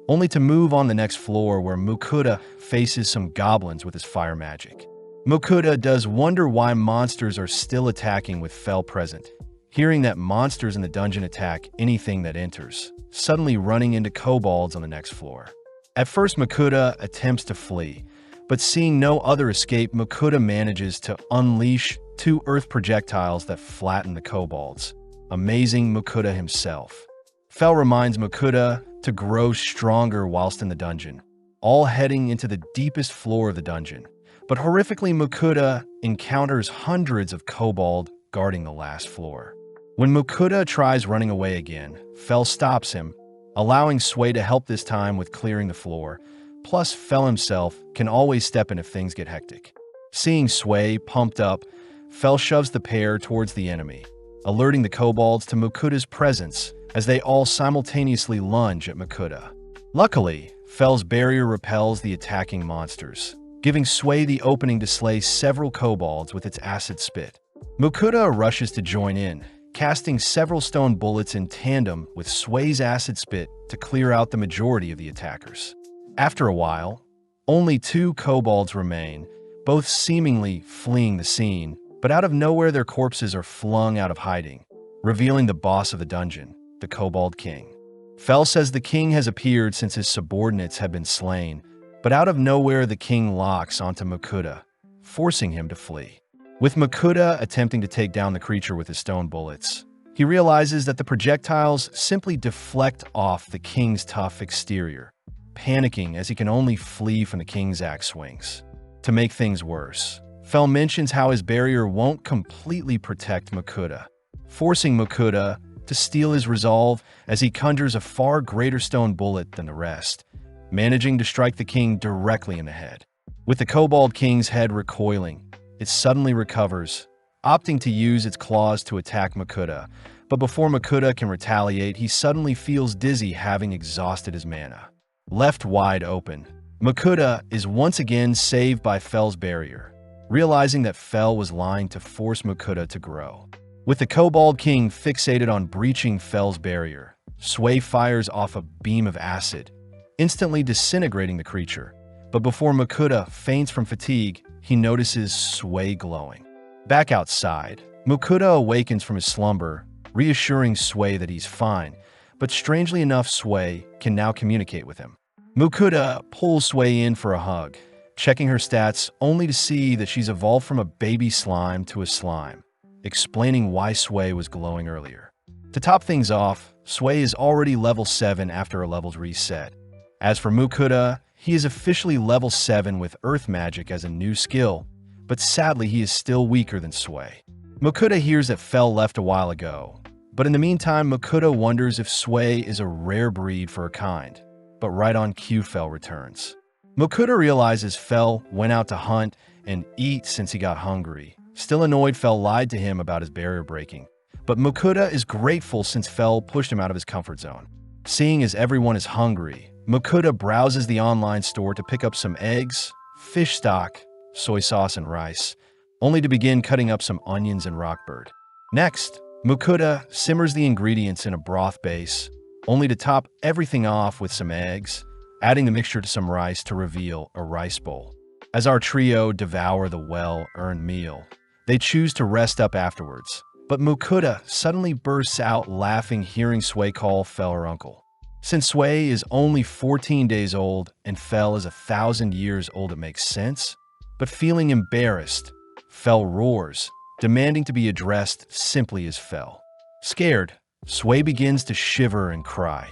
only to move on the next floor where Makuda faces some goblins with his fire magic. Makuda does wonder why monsters are still attacking with Fell present, hearing that monsters in the dungeon attack anything that enters, suddenly running into kobolds on the next floor. At first, Makuda attempts to flee, but seeing no other escape, Makuda manages to unleash 2 earth projectiles that flatten the kobolds, amazing Makuda himself. Fell reminds Makuda to grow stronger whilst in the dungeon, all heading into the deepest floor of the dungeon. But horrifically, Makuda encounters hundreds of kobold guarding the last floor. When Mukuda tries running away again, Fel stops him, allowing Sway to help this time with clearing the floor. Plus, Fel himself can always step in if things get hectic. Seeing Sway pumped up, Fel shoves the pair towards the enemy, alerting the kobolds to Mukuda's presence as they all simultaneously lunge at Mukuda. Luckily, Fel's barrier repels the attacking monsters, giving Sway the opening to slay several kobolds with its acid spit. Mukuda rushes to join in, casting several stone bullets in tandem with Sway's acid spit to clear out the majority of the attackers. After a while, only 2 kobolds remain, both seemingly fleeing the scene, but out of nowhere their corpses are flung out of hiding, revealing the boss of the dungeon, the Kobold King. Fel says the king has appeared since his subordinates have been slain, but out of nowhere the king locks onto Mukuda, forcing him to flee. With Mukuda attempting to take down the creature with his stone bullets, he realizes that the projectiles simply deflect off the king's tough exterior, panicking as he can only flee from the king's axe swings. To make things worse, Fel mentions how his barrier won't completely protect Mukuda, forcing Mukuda to steal his resolve as he conjures a far greater stone bullet than the rest, managing to strike the king directly in the head. With the Kobold King's head recoiling, it suddenly recovers, opting to use its claws to attack Mukuda, but before Mukuda can retaliate, he suddenly feels dizzy, having exhausted his mana. Left wide open, Mukuda is once again saved by Fel's barrier, realizing that Fel was lying to force Mukuda to grow. With the Kobold King fixated on breaching Fel's barrier, Sway fires off a beam of acid, instantly disintegrating the creature. But before Mukuda faints from fatigue, he notices Sway glowing. Back outside, Mukuda awakens from his slumber, reassuring Sway that he's fine, but strangely enough, Sway can now communicate with him. Mukuda pulls Sway in for a hug, checking her stats only to see that she's evolved from a baby slime to a slime, explaining why Sway was glowing earlier. To top things off, Sway is already level 7 after her levels reset. As for Mukuda, he is officially level 7 with Earth Magic as a new skill, but sadly he is still weaker than Sway. Mukuda hears that Fel left a while ago, but in the meantime Mukuda wonders if Sway is a rare breed for her kind, but right on cue Fel returns. Mukuda realizes Fel went out to hunt and eat since he got hungry. Still annoyed, Fel lied to him about his barrier breaking, but Mukuda is grateful since Fel pushed him out of his comfort zone. Seeing as everyone is hungry, Mukuda browses the online store to pick up some eggs, fish stock, soy sauce, and rice, only to begin cutting up some onions and rockbird. Next, Mukuda simmers the ingredients in a broth base, only to top everything off with some eggs, adding the mixture to some rice to reveal a rice bowl. As our trio devour the well-earned meal, they choose to rest up afterwards, but Mukuda suddenly bursts out laughing hearing Sway call Fel her uncle. Since Sway is only 14 days old and Fel is 1,000 years old, it makes sense, but feeling embarrassed, Fel roars, demanding to be addressed simply as Fel. Scared, Sway begins to shiver and cry,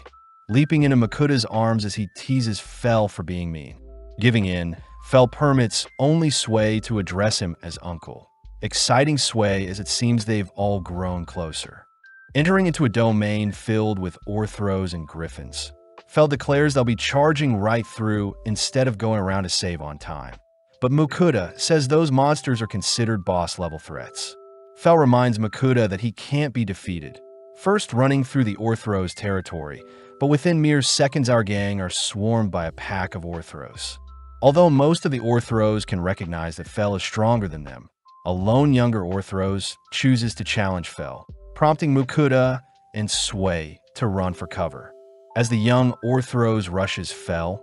leaping into Mukuda's arms as he teases Fel for being mean. Giving in, Fel permits only Sway to address him as uncle, exciting Sway as it seems they've all grown closer. Entering into a domain filled with orthros and griffins, Fel declares they'll be charging right through instead of going around to save on time. But Mukuda says those monsters are considered boss-level threats. Fel reminds Mukuda that he can't be defeated, first running through the orthros territory, but within mere seconds our gang are swarmed by a pack of orthros. Although most of the orthros can recognize that Fel is stronger than them, a lone younger orthros chooses to challenge Fel, prompting Mukuda and Sway to run for cover. As the young orthros rushes Fel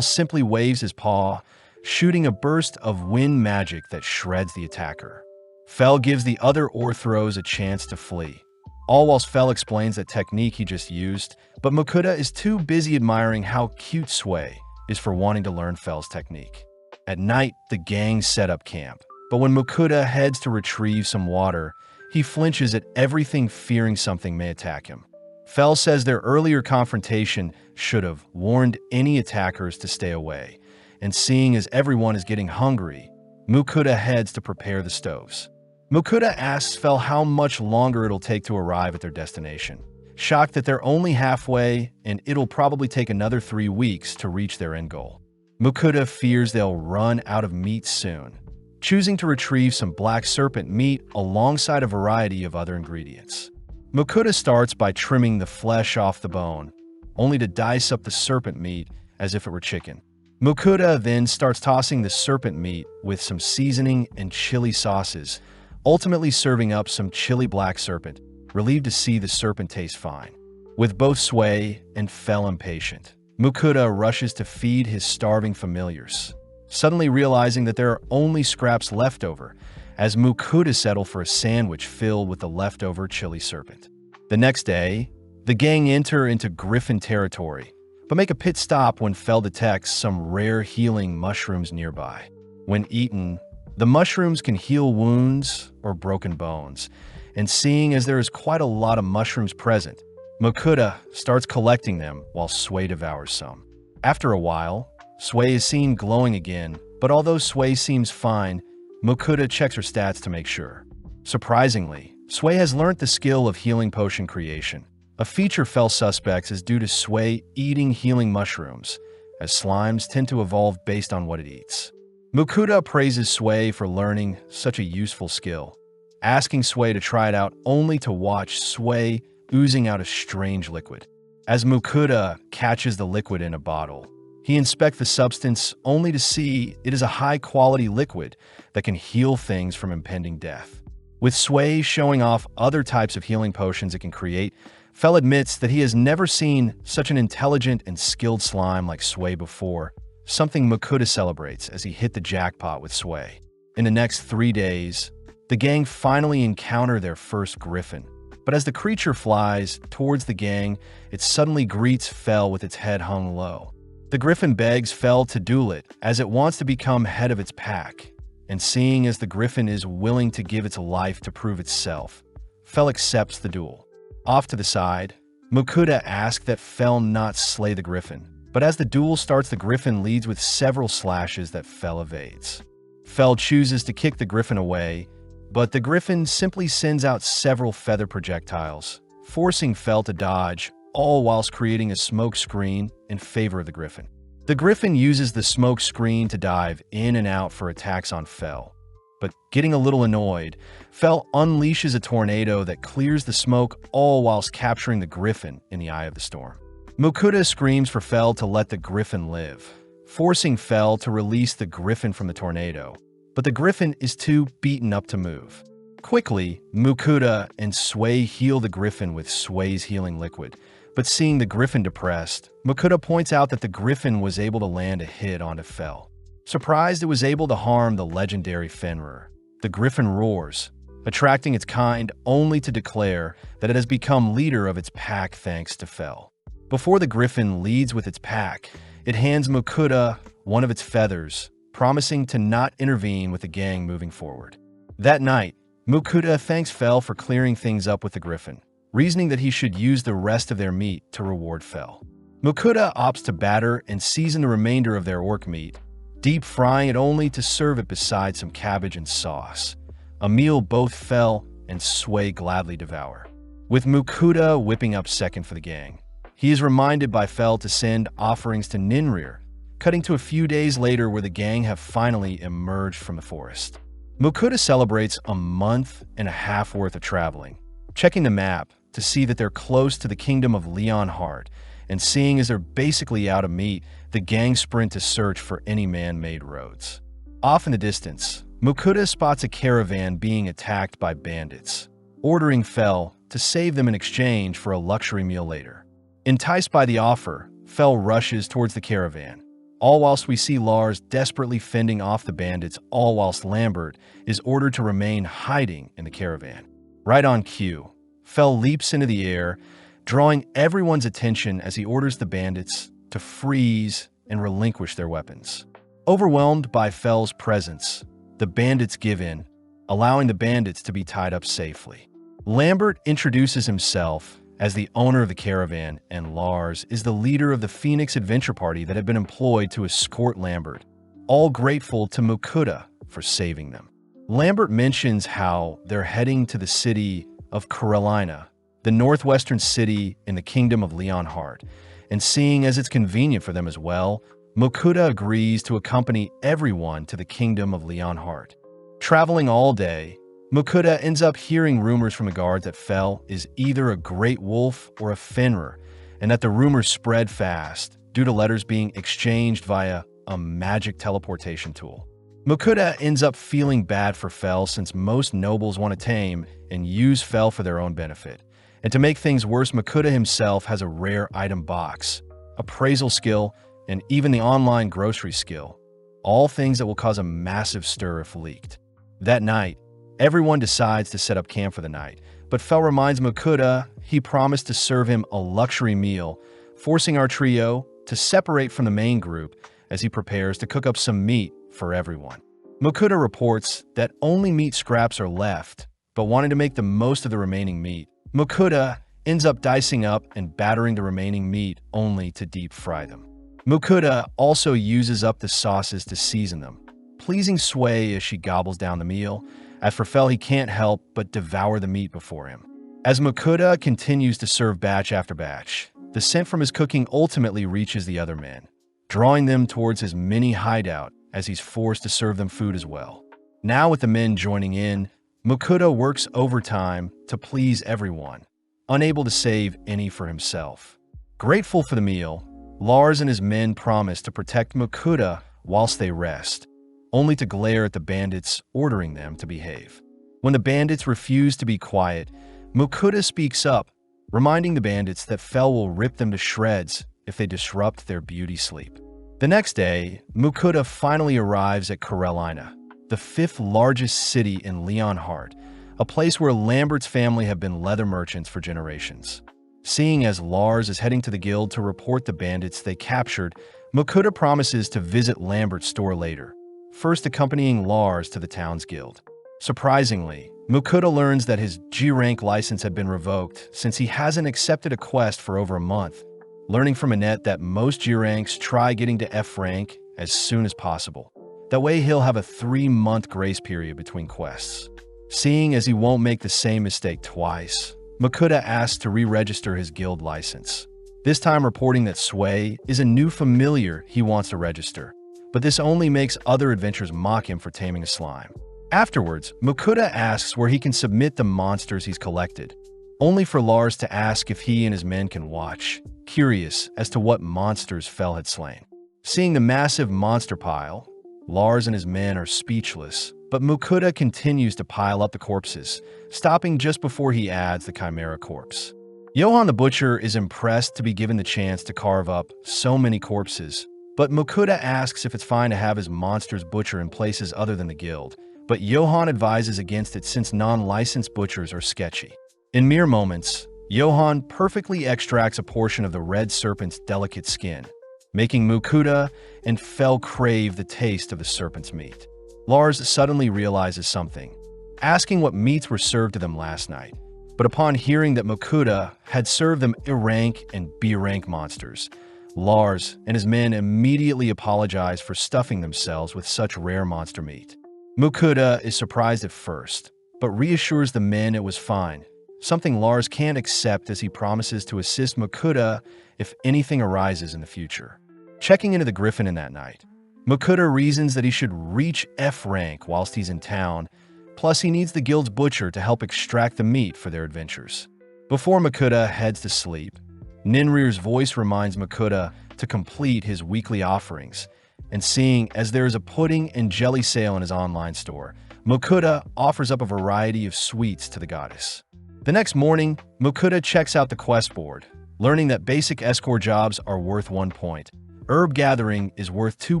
simply waves his paw, shooting a burst of wind magic that shreds the attacker. Fel gives the other orthros a chance to flee, all whilst Fel explains that technique he just used, but Mukuda is too busy admiring how cute Sway is for wanting to learn Fel's technique. At night, the gang set up camp, but when Mukuda heads to retrieve some water, he flinches at everything, fearing something may attack him. Fel says their earlier confrontation should have warned any attackers to stay away, and seeing as everyone is getting hungry, Mukuda heads to prepare the stoves. Mukuda asks Fel how much longer it'll take to arrive at their destination, shocked that they're only halfway and it'll probably take another 3 weeks to reach their end goal. Mukuda fears they'll run out of meat soon, choosing to retrieve some black serpent meat alongside a variety of other ingredients. Mukuda starts by trimming the flesh off the bone, only to dice up the serpent meat as if it were chicken. Mukuda then starts tossing the serpent meat with some seasoning and chili sauces, ultimately serving up some chili black serpent, relieved to see the serpent taste fine. With both Sway and Fel impatient, Mukuda rushes to feed his starving familiars, suddenly realizing that there are only scraps left over, as Mukuda settle for a sandwich filled with the leftover chili serpent. The next day, the gang enter into Griffin territory, but make a pit stop when Fel detects some rare healing mushrooms nearby. When eaten, the mushrooms can heal wounds or broken bones, and seeing as there is quite a lot of mushrooms present, Mukuda starts collecting them while Sway devours some. After a while, Sway is seen glowing again, but although Sway seems fine, Mukuda checks her stats to make sure. Surprisingly, Sway has learnt the skill of healing potion creation. A feature Fel suspects is due to Sway eating healing mushrooms, as slimes tend to evolve based on what it eats. Mukuda praises Sway for learning such a useful skill, asking Sway to try it out only to watch Sway oozing out a strange liquid. As Mukuda catches the liquid in a bottle, he inspects the substance only to see it is a high-quality liquid that can heal things from impending death. With Sway showing off other types of healing potions it can create, Fel admits that he has never seen such an intelligent and skilled slime like Sway before, something Mukuda celebrates as he hit the jackpot with Sway. In the next 3 days, the gang finally encounter their first griffin, but as the creature flies towards the gang, it suddenly greets Fel with its head hung low. The griffin begs Fel to duel it, as it wants to become head of its pack, and seeing as the griffin is willing to give its life to prove itself, Fel accepts the duel. Off to the side, Mukuda asks that Fel not slay the griffin, but as the duel starts, the griffin leads with several slashes that Fel evades. Fel chooses to kick the griffin away, but the griffin simply sends out several feather projectiles, forcing Fel to dodge, all whilst creating a smoke screen in favor of the griffin. The griffin uses the smoke screen to dive in and out for attacks on Fel, but getting a little annoyed, Fel unleashes a tornado that clears the smoke, all whilst capturing the griffin in the eye of the storm. Mukuda screams for Fel to let the griffin live, forcing Fel to release the griffin from the tornado, but the griffin is too beaten up to move. Quickly, Mukuda and Sway heal the griffin with Sway's healing liquid, but seeing the griffin depressed, Mukuda points out that the griffin was able to land a hit onto Fel. Surprised it was able to harm the legendary Fenrir, the griffin roars, attracting its kind only to declare that it has become leader of its pack thanks to Fel. Before the griffin leads with its pack, it hands Mukuda one of its feathers, promising to not intervene with the gang moving forward. That night, Mukuda thanks Fel for clearing things up with the griffin, reasoning that he should use the rest of their meat to reward Fel. Mukuda opts to batter and season the remainder of their orc meat, deep frying it only to serve it beside some cabbage and sauce, a meal both Fel and Sway gladly devour. With Mukuda whipping up second for the gang, he is reminded by Fel to send offerings to Ninrir, cutting to a few days later where the gang have finally emerged from the forest. Mukuda celebrates a month and a half worth of traveling, checking the map to see that they're close to the kingdom of Leonhardt, and seeing as they're basically out of meat, the gang sprint to search for any man-made roads. Off in the distance, Mukuda spots a caravan being attacked by bandits, ordering Fel to save them in exchange for a luxury meal later. Enticed by the offer, Fel rushes towards the caravan, all whilst we see Lars desperately fending off the bandits, all whilst Lambert is ordered to remain hiding in the caravan. Right on cue, Fel leaps into the air, drawing everyone's attention as he orders the bandits to freeze and relinquish their weapons. Overwhelmed by Fel's presence, the bandits give in, allowing the bandits to be tied up safely. Lambert introduces himself as the owner of the caravan, and Lars is the leader of the Phoenix Adventure Party that had been employed to escort Lambert, all grateful to Mukuda for saving them. Lambert mentions how they're heading to the city of Carolina, the northwestern city in the kingdom of Leonhardt, and seeing as it's convenient for them as well, Mokuda agrees to accompany everyone to the kingdom of Leonhardt. Traveling all day, Mokuda ends up hearing rumors from the guards that Fell is either a great wolf or a Fenrir, and that the rumors spread fast due to letters being exchanged via a magic teleportation tool. Mokuda ends up feeling bad for Fell since most nobles want to tame and use Fell for their own benefit. And to make things worse, Mokuda himself has a rare item box, appraisal skill, and even the online grocery skill, all things that will cause a massive stir if leaked. That night, everyone decides to set up camp for the night, but Fell reminds Mokuda he promised to serve him a luxury meal, forcing our trio to separate from the main group as he prepares to cook up some meat for everyone. Mokuda reports that only meat scraps are left, but wanting to make the most of the remaining meat, Mokuda ends up dicing up and battering the remaining meat only to deep fry them. Mokuda also uses up the sauces to season them, pleasing Sway as she gobbles down the meal. As for Fell, he can't help but devour the meat before him. As Mokuda continues to serve batch after batch, the scent from his cooking ultimately reaches the other men, drawing them towards his mini hideout as he's forced to serve them food as well. Now with the men joining in, Mokuda works overtime to please everyone, unable to save any for himself. Grateful for the meal, Lars and his men promise to protect Mokuda whilst they rest, only to glare at the bandits, ordering them to behave. When the bandits refuse to be quiet, Mokuda speaks up, reminding the bandits that Fell will rip them to shreds if they disrupt their beauty sleep. The next day, Mokuda finally arrives at Carolina, the 5th largest city in Leonhardt, a place where Lambert's family have been leather merchants for generations. Seeing as Lars is heading to the guild to report the bandits they captured, Mokuda promises to visit Lambert's store later, first accompanying Lars to the town's guild. Surprisingly, Mokuda learns that his G-rank license had been revoked since he hasn't accepted a quest for over a month, learning from Annette that most G-ranks try getting to F rank as soon as possible. That way he'll have a 3-month grace period between quests. Seeing as he won't make the same mistake twice, Mokuda asks to re-register his guild license, this time reporting that Sway is a new familiar he wants to register, but this only makes other adventurers mock him for taming a slime. Afterwards, Mokuda asks where he can submit the monsters he's collected, only for Lars to ask if he and his men can watch, curious as to what monsters Fell had slain. Seeing the massive monster pile, Lars and his men are speechless, but Mokuda continues to pile up the corpses, stopping just before he adds the Chimera corpse. Johan the Butcher is impressed to be given the chance to carve up so many corpses, but Mokuda asks if it's fine to have his monsters butcher in places other than the guild, but Johan advises against it since non-licensed butchers are sketchy. In mere moments, Johan perfectly extracts a portion of the red serpent's delicate skin, making Mokuda and Fell crave the taste of the serpent's meat. Lars suddenly realizes something, asking what meats were served to them last night. But upon hearing that Mokuda had served them A-rank and B-rank monsters, Lars and his men immediately apologize for stuffing themselves with such rare monster meat. Mokuda is surprised at first, but reassures the men it was fine, something Lars can't accept as he promises to assist Mokuda if anything arises in the future. Checking into the Griffin in that night, Mokuda reasons that he should reach F rank whilst he's in town, plus he needs the guild's butcher to help extract the meat for their adventures. Before Mokuda heads to sleep, Ninrir's voice reminds Mokuda to complete his weekly offerings, and seeing as there is a pudding and jelly sale in his online store, Mokuda offers up a variety of sweets to the goddess. The next morning, Mokuda checks out the quest board, learning that basic escort jobs are worth 1 point, herb gathering is worth 2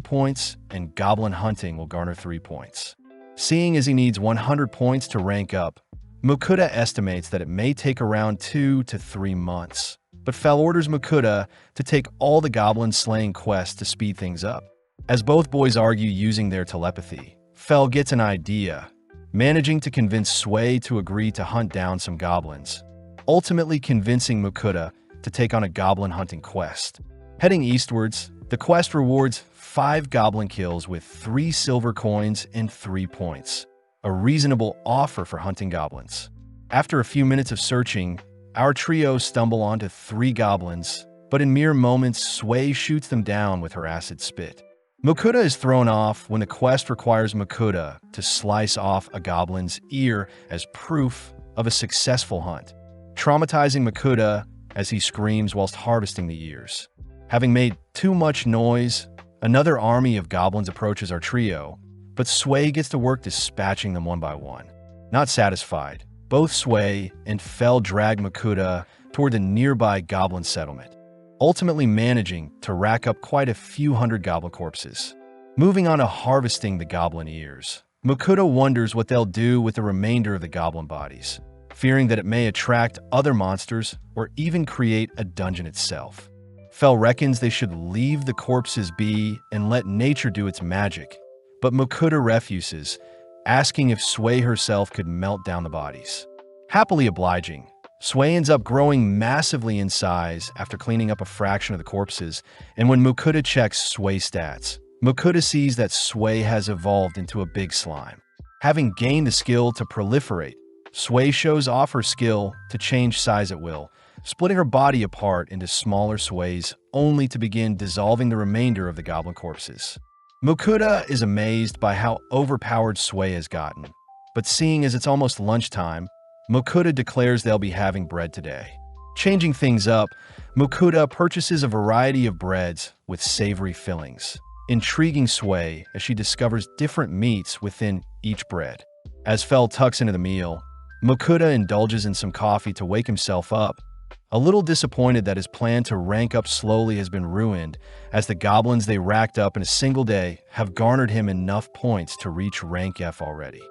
points, and goblin hunting will garner 3 points. Seeing as he needs 100 points to rank up, Mokuda estimates that it may take around 2 to 3 months, but Fell orders Mokuda to take all the goblin slaying quests to speed things up. As both boys argue using their telepathy, Fell gets an idea, managing to convince Sway to agree to hunt down some goblins, ultimately convincing Mokuda to take on a goblin hunting quest. Heading eastwards, the quest rewards 5 goblin kills with 3 silver coins and 3 points. a reasonable offer for hunting goblins. After a few minutes of searching, our trio stumble onto 3 goblins, but in mere moments, Sui shoots them down with her acid spit. Makuta is thrown off when the quest requires Makuta to slice off a goblin's ear as proof of a successful hunt, traumatizing Makuta as he screams whilst harvesting the ears. Having made too much noise, another army of goblins approaches our trio, but Sui gets to work dispatching them one by one. Not satisfied, both Sui and Fel drag Makuta toward the nearby goblin settlement, ultimately managing to rack up quite a few hundred goblin corpses. Moving on to harvesting the goblin ears, Makuta wonders what they'll do with the remainder of the goblin bodies, fearing that it may attract other monsters or even create a dungeon itself. Fel reckons they should leave the corpses be and let nature do its magic, but Makuta refuses, asking if Sui herself could melt down the bodies. Happily obliging, Sui ends up growing massively in size after cleaning up a fraction of the corpses, and when Makuta checks Sui's stats, Makuta sees that Sui has evolved into a big slime. Having gained the skill to proliferate, Sui shows off her skill to change size at will, splitting her body apart into smaller Suis only to begin dissolving the remainder of the goblin corpses. Makuta is amazed by how overpowered Sui has gotten, but seeing as it's almost lunchtime, Makuta declares they'll be having bread today. Changing things up, Makuta purchases a variety of breads with savory fillings, intriguing Sui as she discovers different meats within each bread. As Fel tucks into the meal, Makuta indulges in some coffee to wake himself up, a little disappointed that his plan to rank up slowly has been ruined, as the goblins they racked up in a single day have garnered him enough points to reach rank F already.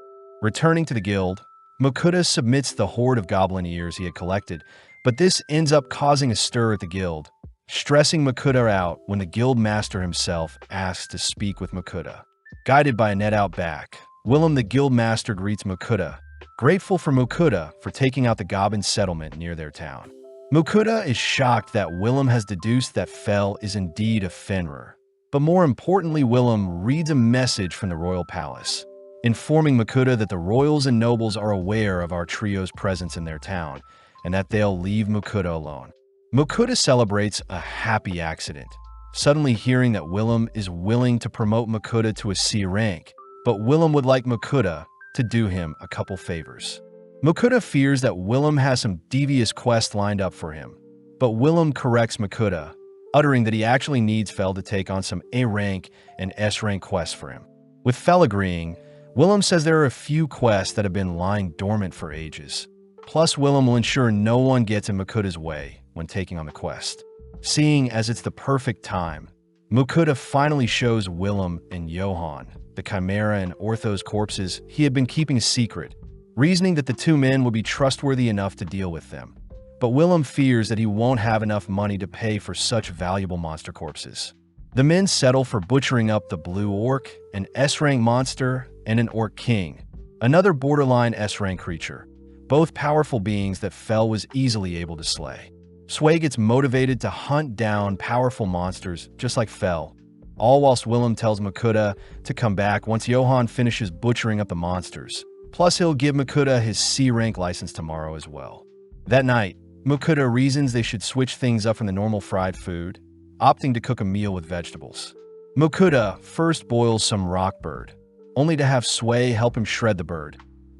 Returning to the guild, Makuta submits the horde of goblin ears he had collected, but this ends up causing a stir at the guild, stressing Makuta out when the guild master himself asks to speak with Makuta. Guided by a net out back, Willem the guild master greets Makuta, grateful for Makuta for taking out the goblin settlement near their town. Makuta is shocked that Willem has deduced that Fel is indeed a Fenrir, but more importantly, Willem reads a message from the royal palace, informing Makuta that the royals and nobles are aware of our trio's presence in their town, and that they'll leave Makuta alone. Makuta celebrates a happy accident, suddenly hearing that Willem is willing to promote Makuta to a C rank, but Willem would like Makuta to do him a couple favors. Makuta fears that Willem has some devious quest lined up for him, but Willem corrects Makuta, uttering that he actually needs Fel to take on some A rank and S rank quests for him. With Fel agreeing, Willem says there are a few quests that have been lying dormant for ages. Plus, Willem will ensure no one gets in Makuta's way when taking on the quest. Seeing as it's the perfect time, Makuta finally shows Willem and Johan the Chimera and Ortho's corpses he had been keeping secret, reasoning that the 2 men would be trustworthy enough to deal with them. But Willem fears that he won't have enough money to pay for such valuable monster corpses. The men settle for butchering up the Blue Orc, an S-rank monster, and an Orc King, another borderline S-rank creature, both powerful beings that Fel was easily able to slay. Sui gets motivated to hunt down powerful monsters just like Fel, all whilst Willem tells Makuta to come back once Johan finishes butchering up the monsters. Plus, he'll give Makuta his C-rank license tomorrow as well. That night, Makuta reasons they should switch things up from the normal fried food, opting to cook a meal with vegetables. Makuta first boils some rock bird, only to have Sui help him shred the bird,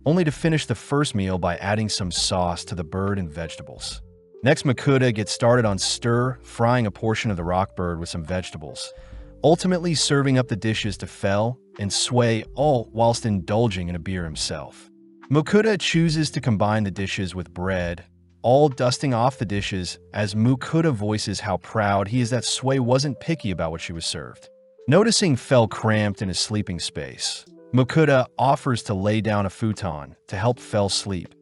only to finish the first meal by adding some sauce to the bird and vegetables. Next, Makuta gets started on stir-frying a portion of the rock bird with some vegetables, ultimately serving up the dishes to Fel and Sui, all whilst indulging in a beer himself. Makuta chooses to combine the dishes with bread, all dusting off the dishes as Makuta voices how proud he is that Sui wasn't picky about what she was served. Noticing Fel cramped in his sleeping space, Makuta offers to lay down a futon to help Fel sleep,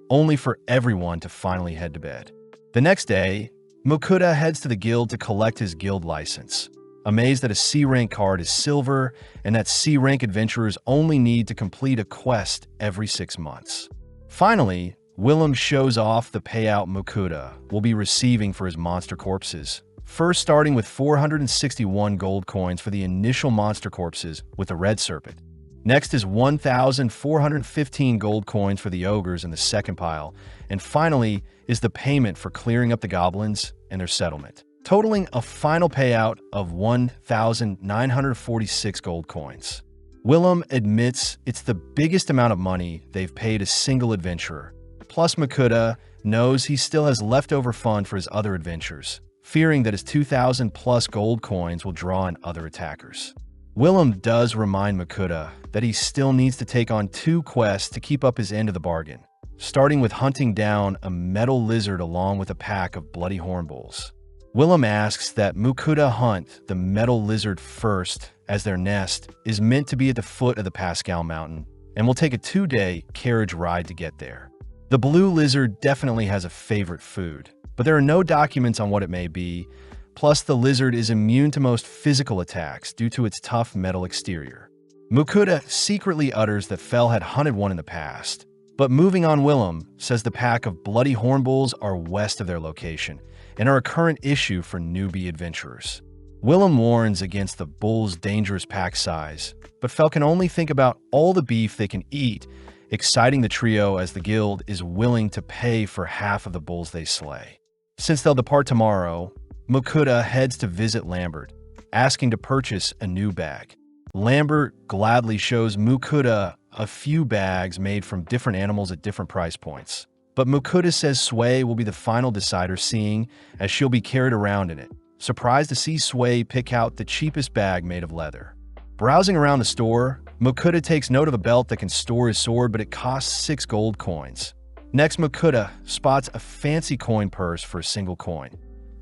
only for everyone to finally head to bed. The next day, Makuta heads to the guild to collect his guild license, amazed that a C-rank card is silver and that C-rank adventurers only need to complete a quest every 6 months. Finally, Willem shows off the payout Makuta will be receiving for his monster corpses, first starting with 461 gold coins for the initial monster corpses with the red serpent. Next is 1,415 gold coins for the ogres in the second pile, and finally is the payment for clearing up the goblins and their settlement, totaling a final payout of 1,946 gold coins. Willem admits it's the biggest amount of money they've paid a single adventurer. Plus, Makuta knows he still has leftover fund for his other adventures, fearing that his 2,000 plus gold coins will draw in other attackers. Willem does remind Makuta that he still needs to take on 2 quests to keep up his end of the bargain, starting with hunting down a metal lizard along with a pack of bloody hornbulls. Willem asks that Makuta hunt the metal lizard first, as their nest is meant to be at the foot of the Pascal Mountain and will take a 2-day carriage ride to get there. The blue lizard definitely has a favorite food, but there are no documents on what it may be. Plus, the lizard is immune to most physical attacks due to its tough metal exterior. Makuta secretly utters that Fel had hunted one in the past, but moving on, Willem says the pack of bloody hornbulls are west of their location and are a current issue for newbie adventurers. Willem warns against the bull's dangerous pack size, but Fel can only think about all the beef they can eat, exciting the trio as the guild is willing to pay for half of the bulls they slay. Since they'll depart tomorrow, Makuta heads to visit Lambert, asking to purchase a new bag. Lambert gladly shows Makuta a few bags made from different animals at different price points. But Makuta says Sway will be the final decider, seeing as she'll be carried around in it. Surprised to see Sway pick out the cheapest bag made of leather. Browsing around the store, Makuta takes note of a belt that can store his sword, but it costs 6 gold coins. Next, Makuta spots a fancy coin purse for a single coin,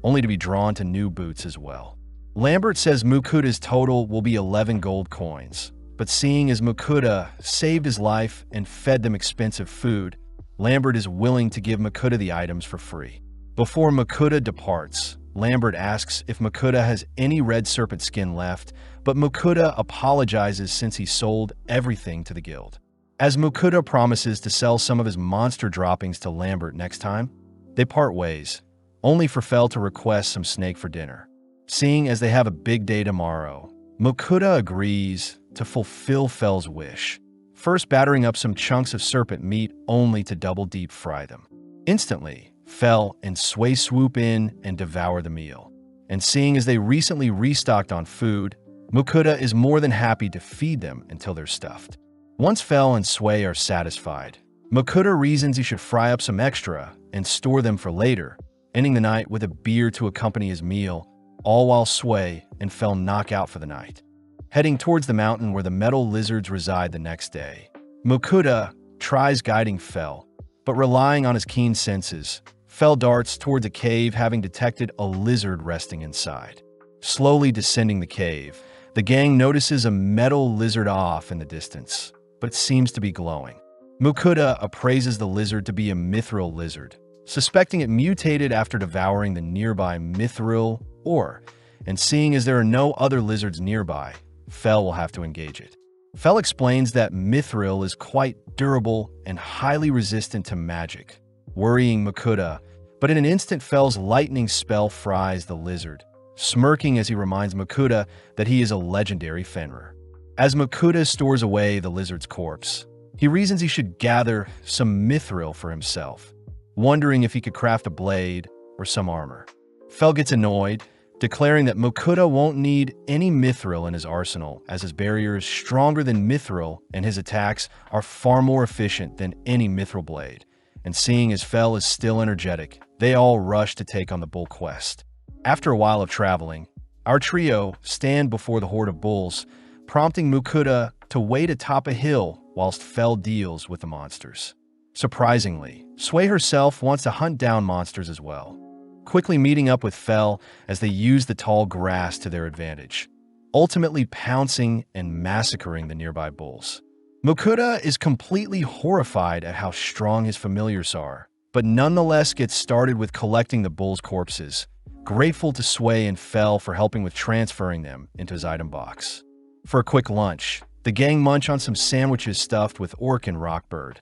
only to be drawn to new boots as well. Lambert says Makuta's total will be 11 gold coins, but seeing as Makuta saved his life and fed them expensive food, Lambert is willing to give Makuta the items for free. Before Makuta departs, Lambert asks if Makuta has any red serpent skin left, but Makuta apologizes since he sold everything to the guild. As Makuta promises to sell some of his monster droppings to Lambert next time, they part ways, only for Fel to request some snake for dinner. Seeing as they have a big day tomorrow, Makuta agrees to fulfill Fel's wish, first battering up some chunks of serpent meat only to double deep fry them. Instantly, Fel and Sway swoop in and devour the meal. And seeing as they recently restocked on food, Makuta is more than happy to feed them until they're stuffed. Once Fel and Sway are satisfied, Makuta reasons he should fry up some extra and store them for later, ending the night with a beer to accompany his meal, all while Sway and Fel knock out for the night. Heading towards the mountain where the metal lizards reside the next day, Makuta tries guiding Fel, but relying on his keen senses, Fel darts towards a cave, having detected a lizard resting inside. Slowly descending the cave, the gang notices a metal lizard off in the distance, but it seems to be glowing. Makuta appraises the lizard to be a mithril lizard, suspecting it mutated after devouring the nearby mithril ore, and seeing as there are no other lizards nearby, Fel will have to engage it. Fel explains that mithril is quite durable and highly resistant to magic, worrying Makuta, but in an instant Fel's lightning spell fries the lizard, smirking as he reminds Makuta that he is a legendary Fenrir. As Makuta stores away the lizard's corpse, he reasons he should gather some mithril for himself, wondering if he could craft a blade or some armor. Fel gets annoyed, declaring that Makuta won't need any mithril in his arsenal, as his barrier is stronger than mithril and his attacks are far more efficient than any mithril blade. And seeing as Fel is still energetic, they all rush to take on the bull quest. After a while of traveling, our trio stand before the horde of bulls, prompting Makuta to wait atop a hill whilst Fel deals with the monsters. Surprisingly, Sway herself wants to hunt down monsters as well, quickly meeting up with Fel as they use the tall grass to their advantage, ultimately pouncing and massacring the nearby bulls. Makuta is completely horrified at how strong his familiars are, but nonetheless gets started with collecting the bulls' corpses, grateful to Sway and Fel for helping with transferring them into his item box. For a quick lunch, the gang munch on some sandwiches stuffed with orc and rockbird,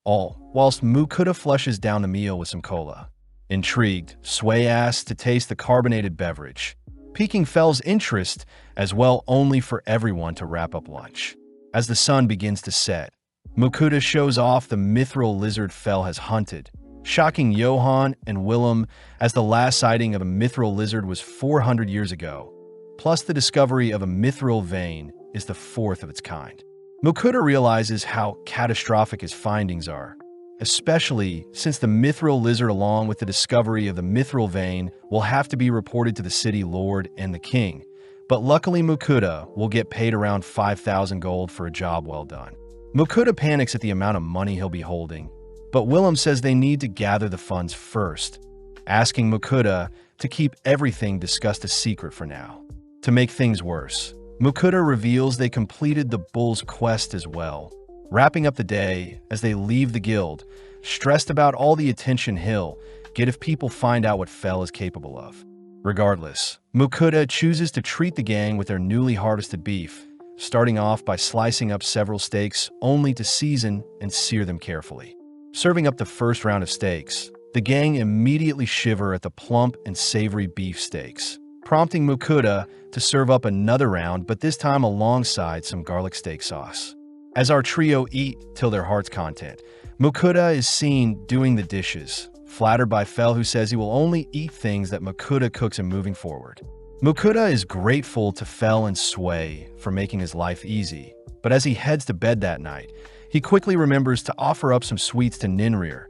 all whilst Makuta flushes down the meal with some cola. Intrigued, Sway asks to taste the carbonated beverage, piquing Fel's interest as well, only for everyone to wrap up lunch. As the sun begins to set, Mukuta shows off the mithril lizard Fel has hunted, shocking Johan and Willem as the last sighting of a mithril lizard was 400 years ago, plus the discovery of a mithril vein is the fourth of its kind. Mukuta realizes how catastrophic his findings are, especially since the mithril lizard along with the discovery of the mithril vein will have to be reported to the city lord and the king, but luckily Mukuta will get paid around 5,000 gold for a job well done. Mukuta panics at the amount of money he'll be holding, but Willem says they need to gather the funds first, asking Mukuta to keep everything discussed a secret for now. To make things worse, Mukuta reveals they completed the bull's quest as well, wrapping up the day as they leave the guild, stressed about all the attention he'll get if people find out what Fel is capable of. Regardless, Mukuta chooses to treat the gang with their newly harvested beef, starting off by slicing up several steaks only to season and sear them carefully. Serving up the first round of steaks, the gang immediately shiver at the plump and savory beef steaks, prompting Mukuta to serve up another round, but this time alongside some garlic steak sauce. As our trio eat till their heart's content, Mukuta is seen doing the dishes, flattered by Fel, who says he will only eat things that Mukuta cooks him moving forward. Mukuta is grateful to Fel and Sway for making his life easy, but as he heads to bed that night, he quickly remembers to offer up some sweets to Ninrir,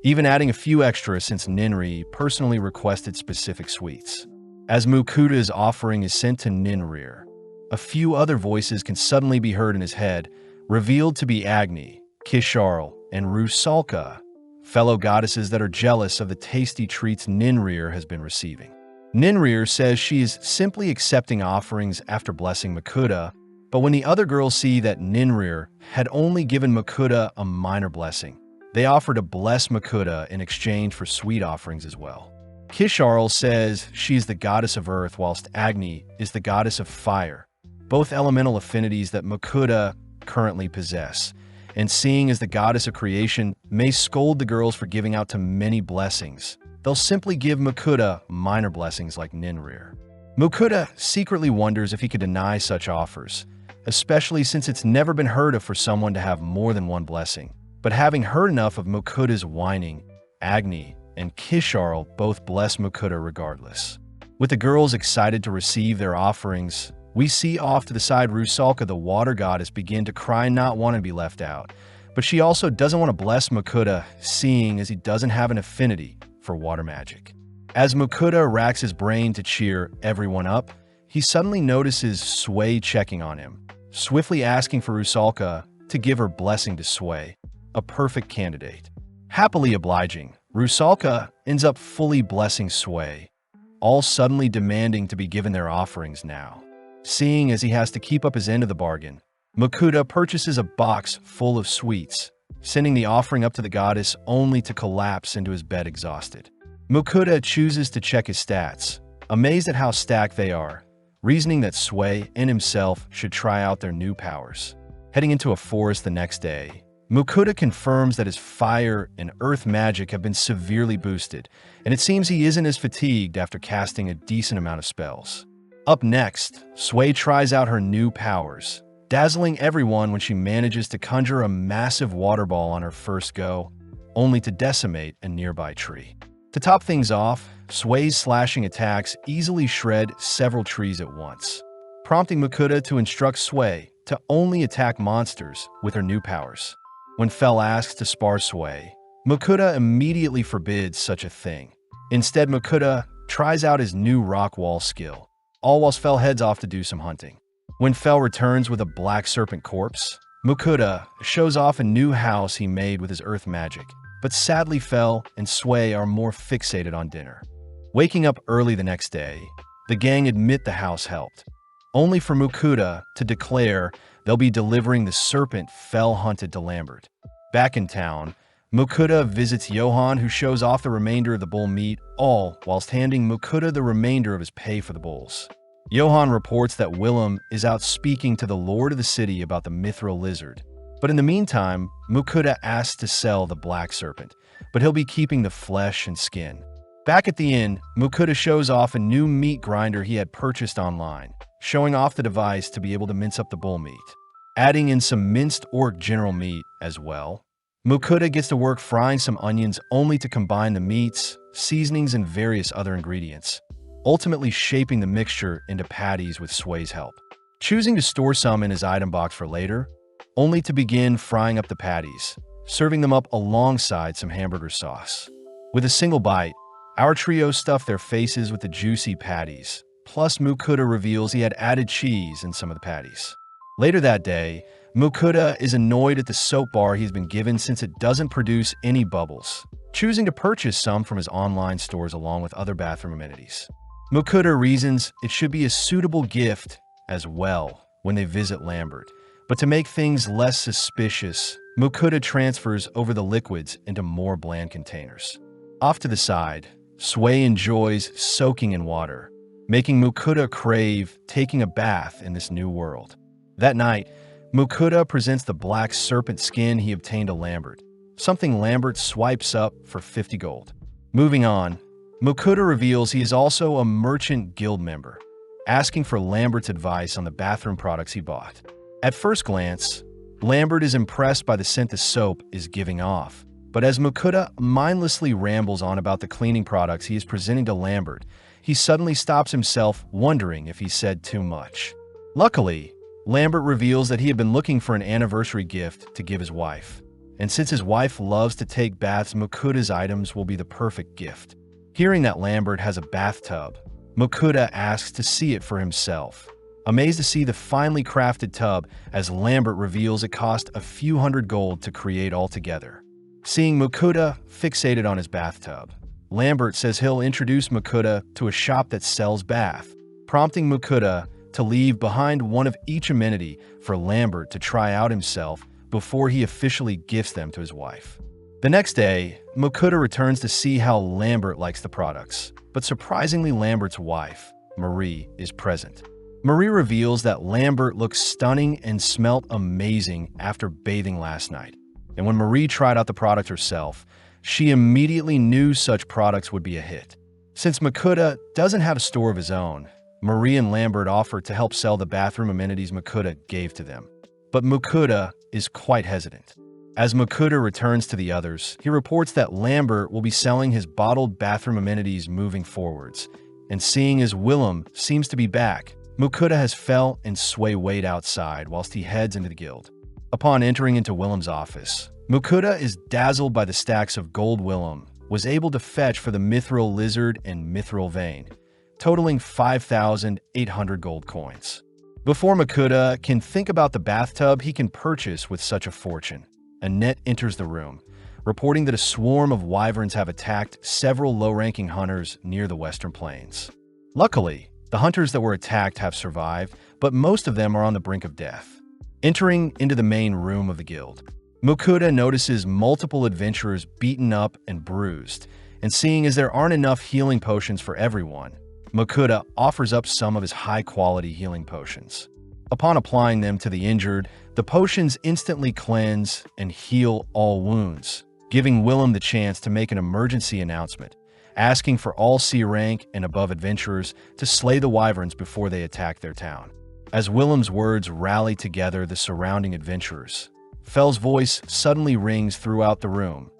even adding a few extras since Ninri personally requested specific sweets. As Mukuta's offering is sent to Ninrir, a few other voices can suddenly be heard in his head, revealed to be Agni, Kisharl, and Rusalka, fellow goddesses that are jealous of the tasty treats Ninrir has been receiving. Ninrir says she is simply accepting offerings after blessing Mukuta, but when the other girls see that Ninrir had only given Mukuta a minor blessing, they offer to bless Mukuta in exchange for sweet offerings as well. Kisharl says she is the goddess of earth whilst Agni is the goddess of fire, both elemental affinities that Mukuta currently possess, and seeing as the goddess of creation may scold the girls for giving out to many blessings, they'll simply give Mukuta minor blessings like Ninrir. Mukuta secretly wonders if he could deny such offers, especially since it's never been heard of for someone to have more than one blessing. But having heard enough of Mukuta's whining, Agni and Kisharl both bless Mukuta regardless. With the girls excited to receive their offerings, we see off to the side Rusalka, the water goddess, begin to cry, not wanting to be left out. But she also doesn't want to bless Mukuta, seeing as he doesn't have an affinity for water magic. As Mukuta racks his brain to cheer everyone up, he suddenly notices Sway checking on him, swiftly asking for Rusalka to give her blessing to Sway, a perfect candidate. Happily obliging, Rusalka ends up fully blessing Sway, all suddenly demanding to be given their offerings now. Seeing as he has to keep up his end of the bargain, Mukuta purchases a box full of sweets, sending the offering up to the goddess only to collapse into his bed exhausted. Mukuta chooses to check his stats, amazed at how stacked they are, reasoning that Sway and himself should try out their new powers. Heading into a forest the next day, Mukuta confirms that his fire and earth magic have been severely boosted, and it seems he isn't as fatigued after casting a decent amount of spells. Up next, Sway tries out her new powers, dazzling everyone when she manages to conjure a massive water ball on her first go, only to decimate a nearby tree. To top things off, Sway's slashing attacks easily shred several trees at once, prompting Mukuta to instruct Sway to only attack monsters with her new powers. When Fel asks to spar Sway, Mukuta immediately forbids such a thing. Instead, Mukuta tries out his new rock wall skill, all whilst Fel heads off to do some hunting. When Fel returns with a black serpent corpse, Mukuta shows off a new house he made with his earth magic, but sadly Fel and Sway are more fixated on dinner. Waking up early the next day, the gang admit the house helped, only for Mukuta to declare they'll be delivering the serpent Fel hunted to Lambert. Back in town, Mukuta visits Johan, who shows off the remainder of the bull meat, all whilst handing Mukuta the remainder of his pay for the bulls. Johan reports that Willem is out speaking to the lord of the city about the mithril lizard, but in the meantime, Mukuta asks to sell the black serpent, but he'll be keeping the flesh and skin. Back at the inn, Mukuta shows off a new meat grinder he had purchased online, showing off the device to be able to mince up the bull meat. adding in some minced orc general meat as well. Mukuda gets to work frying some onions only to combine the meats, seasonings, and various other ingredients, ultimately shaping the mixture into patties with Sui's help. Choosing to store some in his item box for later, only to begin frying up the patties, serving them up alongside some hamburger sauce. With a single bite, our trio stuffed their faces with the juicy patties, plus Mukuda reveals he had added cheese in some of the patties. Later that day, Mukuda is annoyed at the soap bar he's been given since it doesn't produce any bubbles, choosing to purchase some from his online stores along with other bathroom amenities. Mukuda reasons it should be a suitable gift as well when they visit Lambert, but to make things less suspicious, Mukuda transfers over the liquids into more bland containers. Off to the side, Sui enjoys soaking in water, making Mukuda crave taking a bath in this new world. That night, Mukuda presents the black serpent skin he obtained to Lambert, something Lambert swipes up for 50 gold. Moving on, Mukuda reveals he is also a merchant guild member, asking for Lambert's advice on the bathroom products he bought. At first glance, Lambert is impressed by the scent the soap is giving off, but as Mukuda mindlessly rambles on about the cleaning products he is presenting to Lambert, he suddenly stops himself wondering if he said too much. Luckily, Lambert reveals that he had been looking for an anniversary gift to give his wife, and since his wife loves to take baths, Mukuda's items will be the perfect gift. Hearing that Lambert has a bathtub, Mukuda asks to see it for himself, amazed to see the finely crafted tub as Lambert reveals it cost a few hundred gold to create altogether. Seeing Mukuda fixated on his bathtub, Lambert says he'll introduce Mukuda to a shop that sells bath, prompting Mukuda to leave behind one of each amenity for Lambert to try out himself before he officially gifts them to his wife. The next day, Mukuda returns to see how Lambert likes the products, but surprisingly Lambert's wife, Marie, is present. Marie reveals that Lambert looks stunning and smelt amazing after bathing last night, and when Marie tried out the product herself, she immediately knew such products would be a hit. Since Mukuda doesn't have a store of his own, Marie and Lambert offered to help sell the bathroom amenities Mukuda gave to them. But Mukuda is quite hesitant. As Mukuda returns to the others, he reports that Lambert will be selling his bottled bathroom amenities moving forwards, and seeing as Willem seems to be back, Mukuda has fell and Sui wait outside whilst he heads into the guild. Upon entering into Willem's office, Mukuda is dazzled by the stacks of gold Willem was able to fetch for the mithril lizard and mithril vein, totaling 5,800 gold coins. Before Mukuda can think about the bathtub he can purchase with such a fortune, Annette enters the room, reporting that a swarm of wyverns have attacked several low-ranking hunters near the Western Plains. Luckily, the hunters that were attacked have survived, but most of them are on the brink of death. Entering into the main room of the guild, Mukuda notices multiple adventurers beaten up and bruised, and seeing as there aren't enough healing potions for everyone, Mukuda offers up some of his high-quality healing potions. Upon applying them to the injured, the potions instantly cleanse and heal all wounds, giving Willem the chance to make an emergency announcement, asking for all C rank and above adventurers to slay the wyverns before they attack their town. As Willem's words rally together the surrounding adventurers, Fell's voice suddenly rings throughout the room,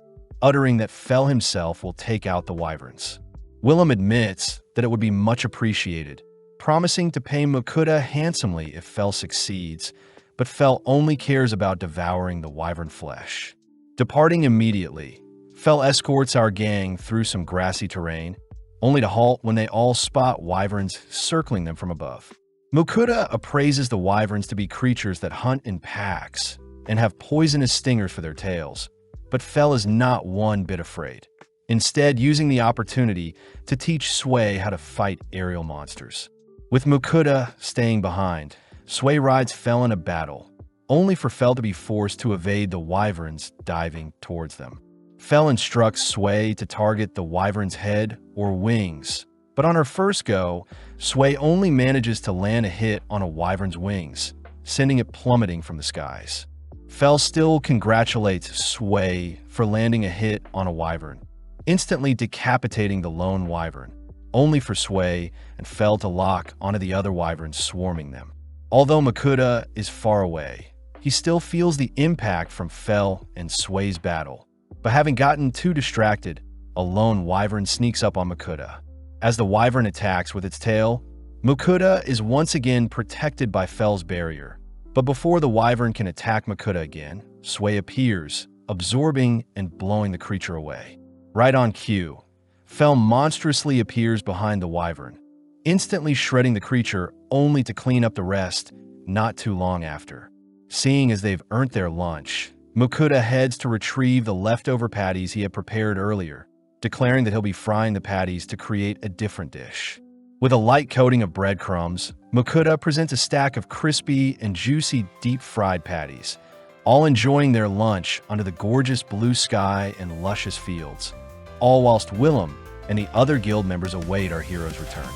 uttering that Fell himself will take out the wyverns. Willem admits that it would be much appreciated, promising to pay Mukuda handsomely if Fell succeeds, but Fell only cares about devouring the wyvern flesh. Departing immediately, Fell escorts our gang through some grassy terrain, only to halt when they all spot wyverns circling them from above. Mukuda appraises the wyverns to be creatures that hunt in packs and have poisonous stingers for their tails, but Fell is not one bit afraid, instead using the opportunity to teach Sui how to fight aerial monsters. With Mukuda staying behind, Sui rides Fell in a battle, only for Fell to be forced to evade the wyverns diving towards them. Fell instructs Sui to target the wyvern's head or wings, but on her first go, Sui only manages to land a hit on a wyvern's wings, sending it plummeting from the skies. Fell still congratulates Sui for landing a hit on a wyvern, instantly decapitating the lone wyvern, only for Sui and Fell to lock onto the other wyverns swarming them. Although Mukuda is far away, he still feels the impact from Fell and Sway's battle. But having gotten too distracted, a lone wyvern sneaks up on Makuta. As the wyvern attacks with its tail, Makuta is once again protected by Fell's barrier. But before the wyvern can attack Makuta again, Sway appears, absorbing and blowing the creature away. Right on cue, Fell monstrously appears behind the wyvern, instantly shredding the creature only to clean up the rest not too long after. Seeing as they've earned their lunch, Makuta heads to retrieve the leftover patties he had prepared earlier, declaring that he'll be frying the patties to create a different dish. With a light coating of breadcrumbs, Makuta presents a stack of crispy and juicy deep-fried patties, all enjoying their lunch under the gorgeous blue sky and luscious fields, all whilst Willem and the other guild members await our hero's return.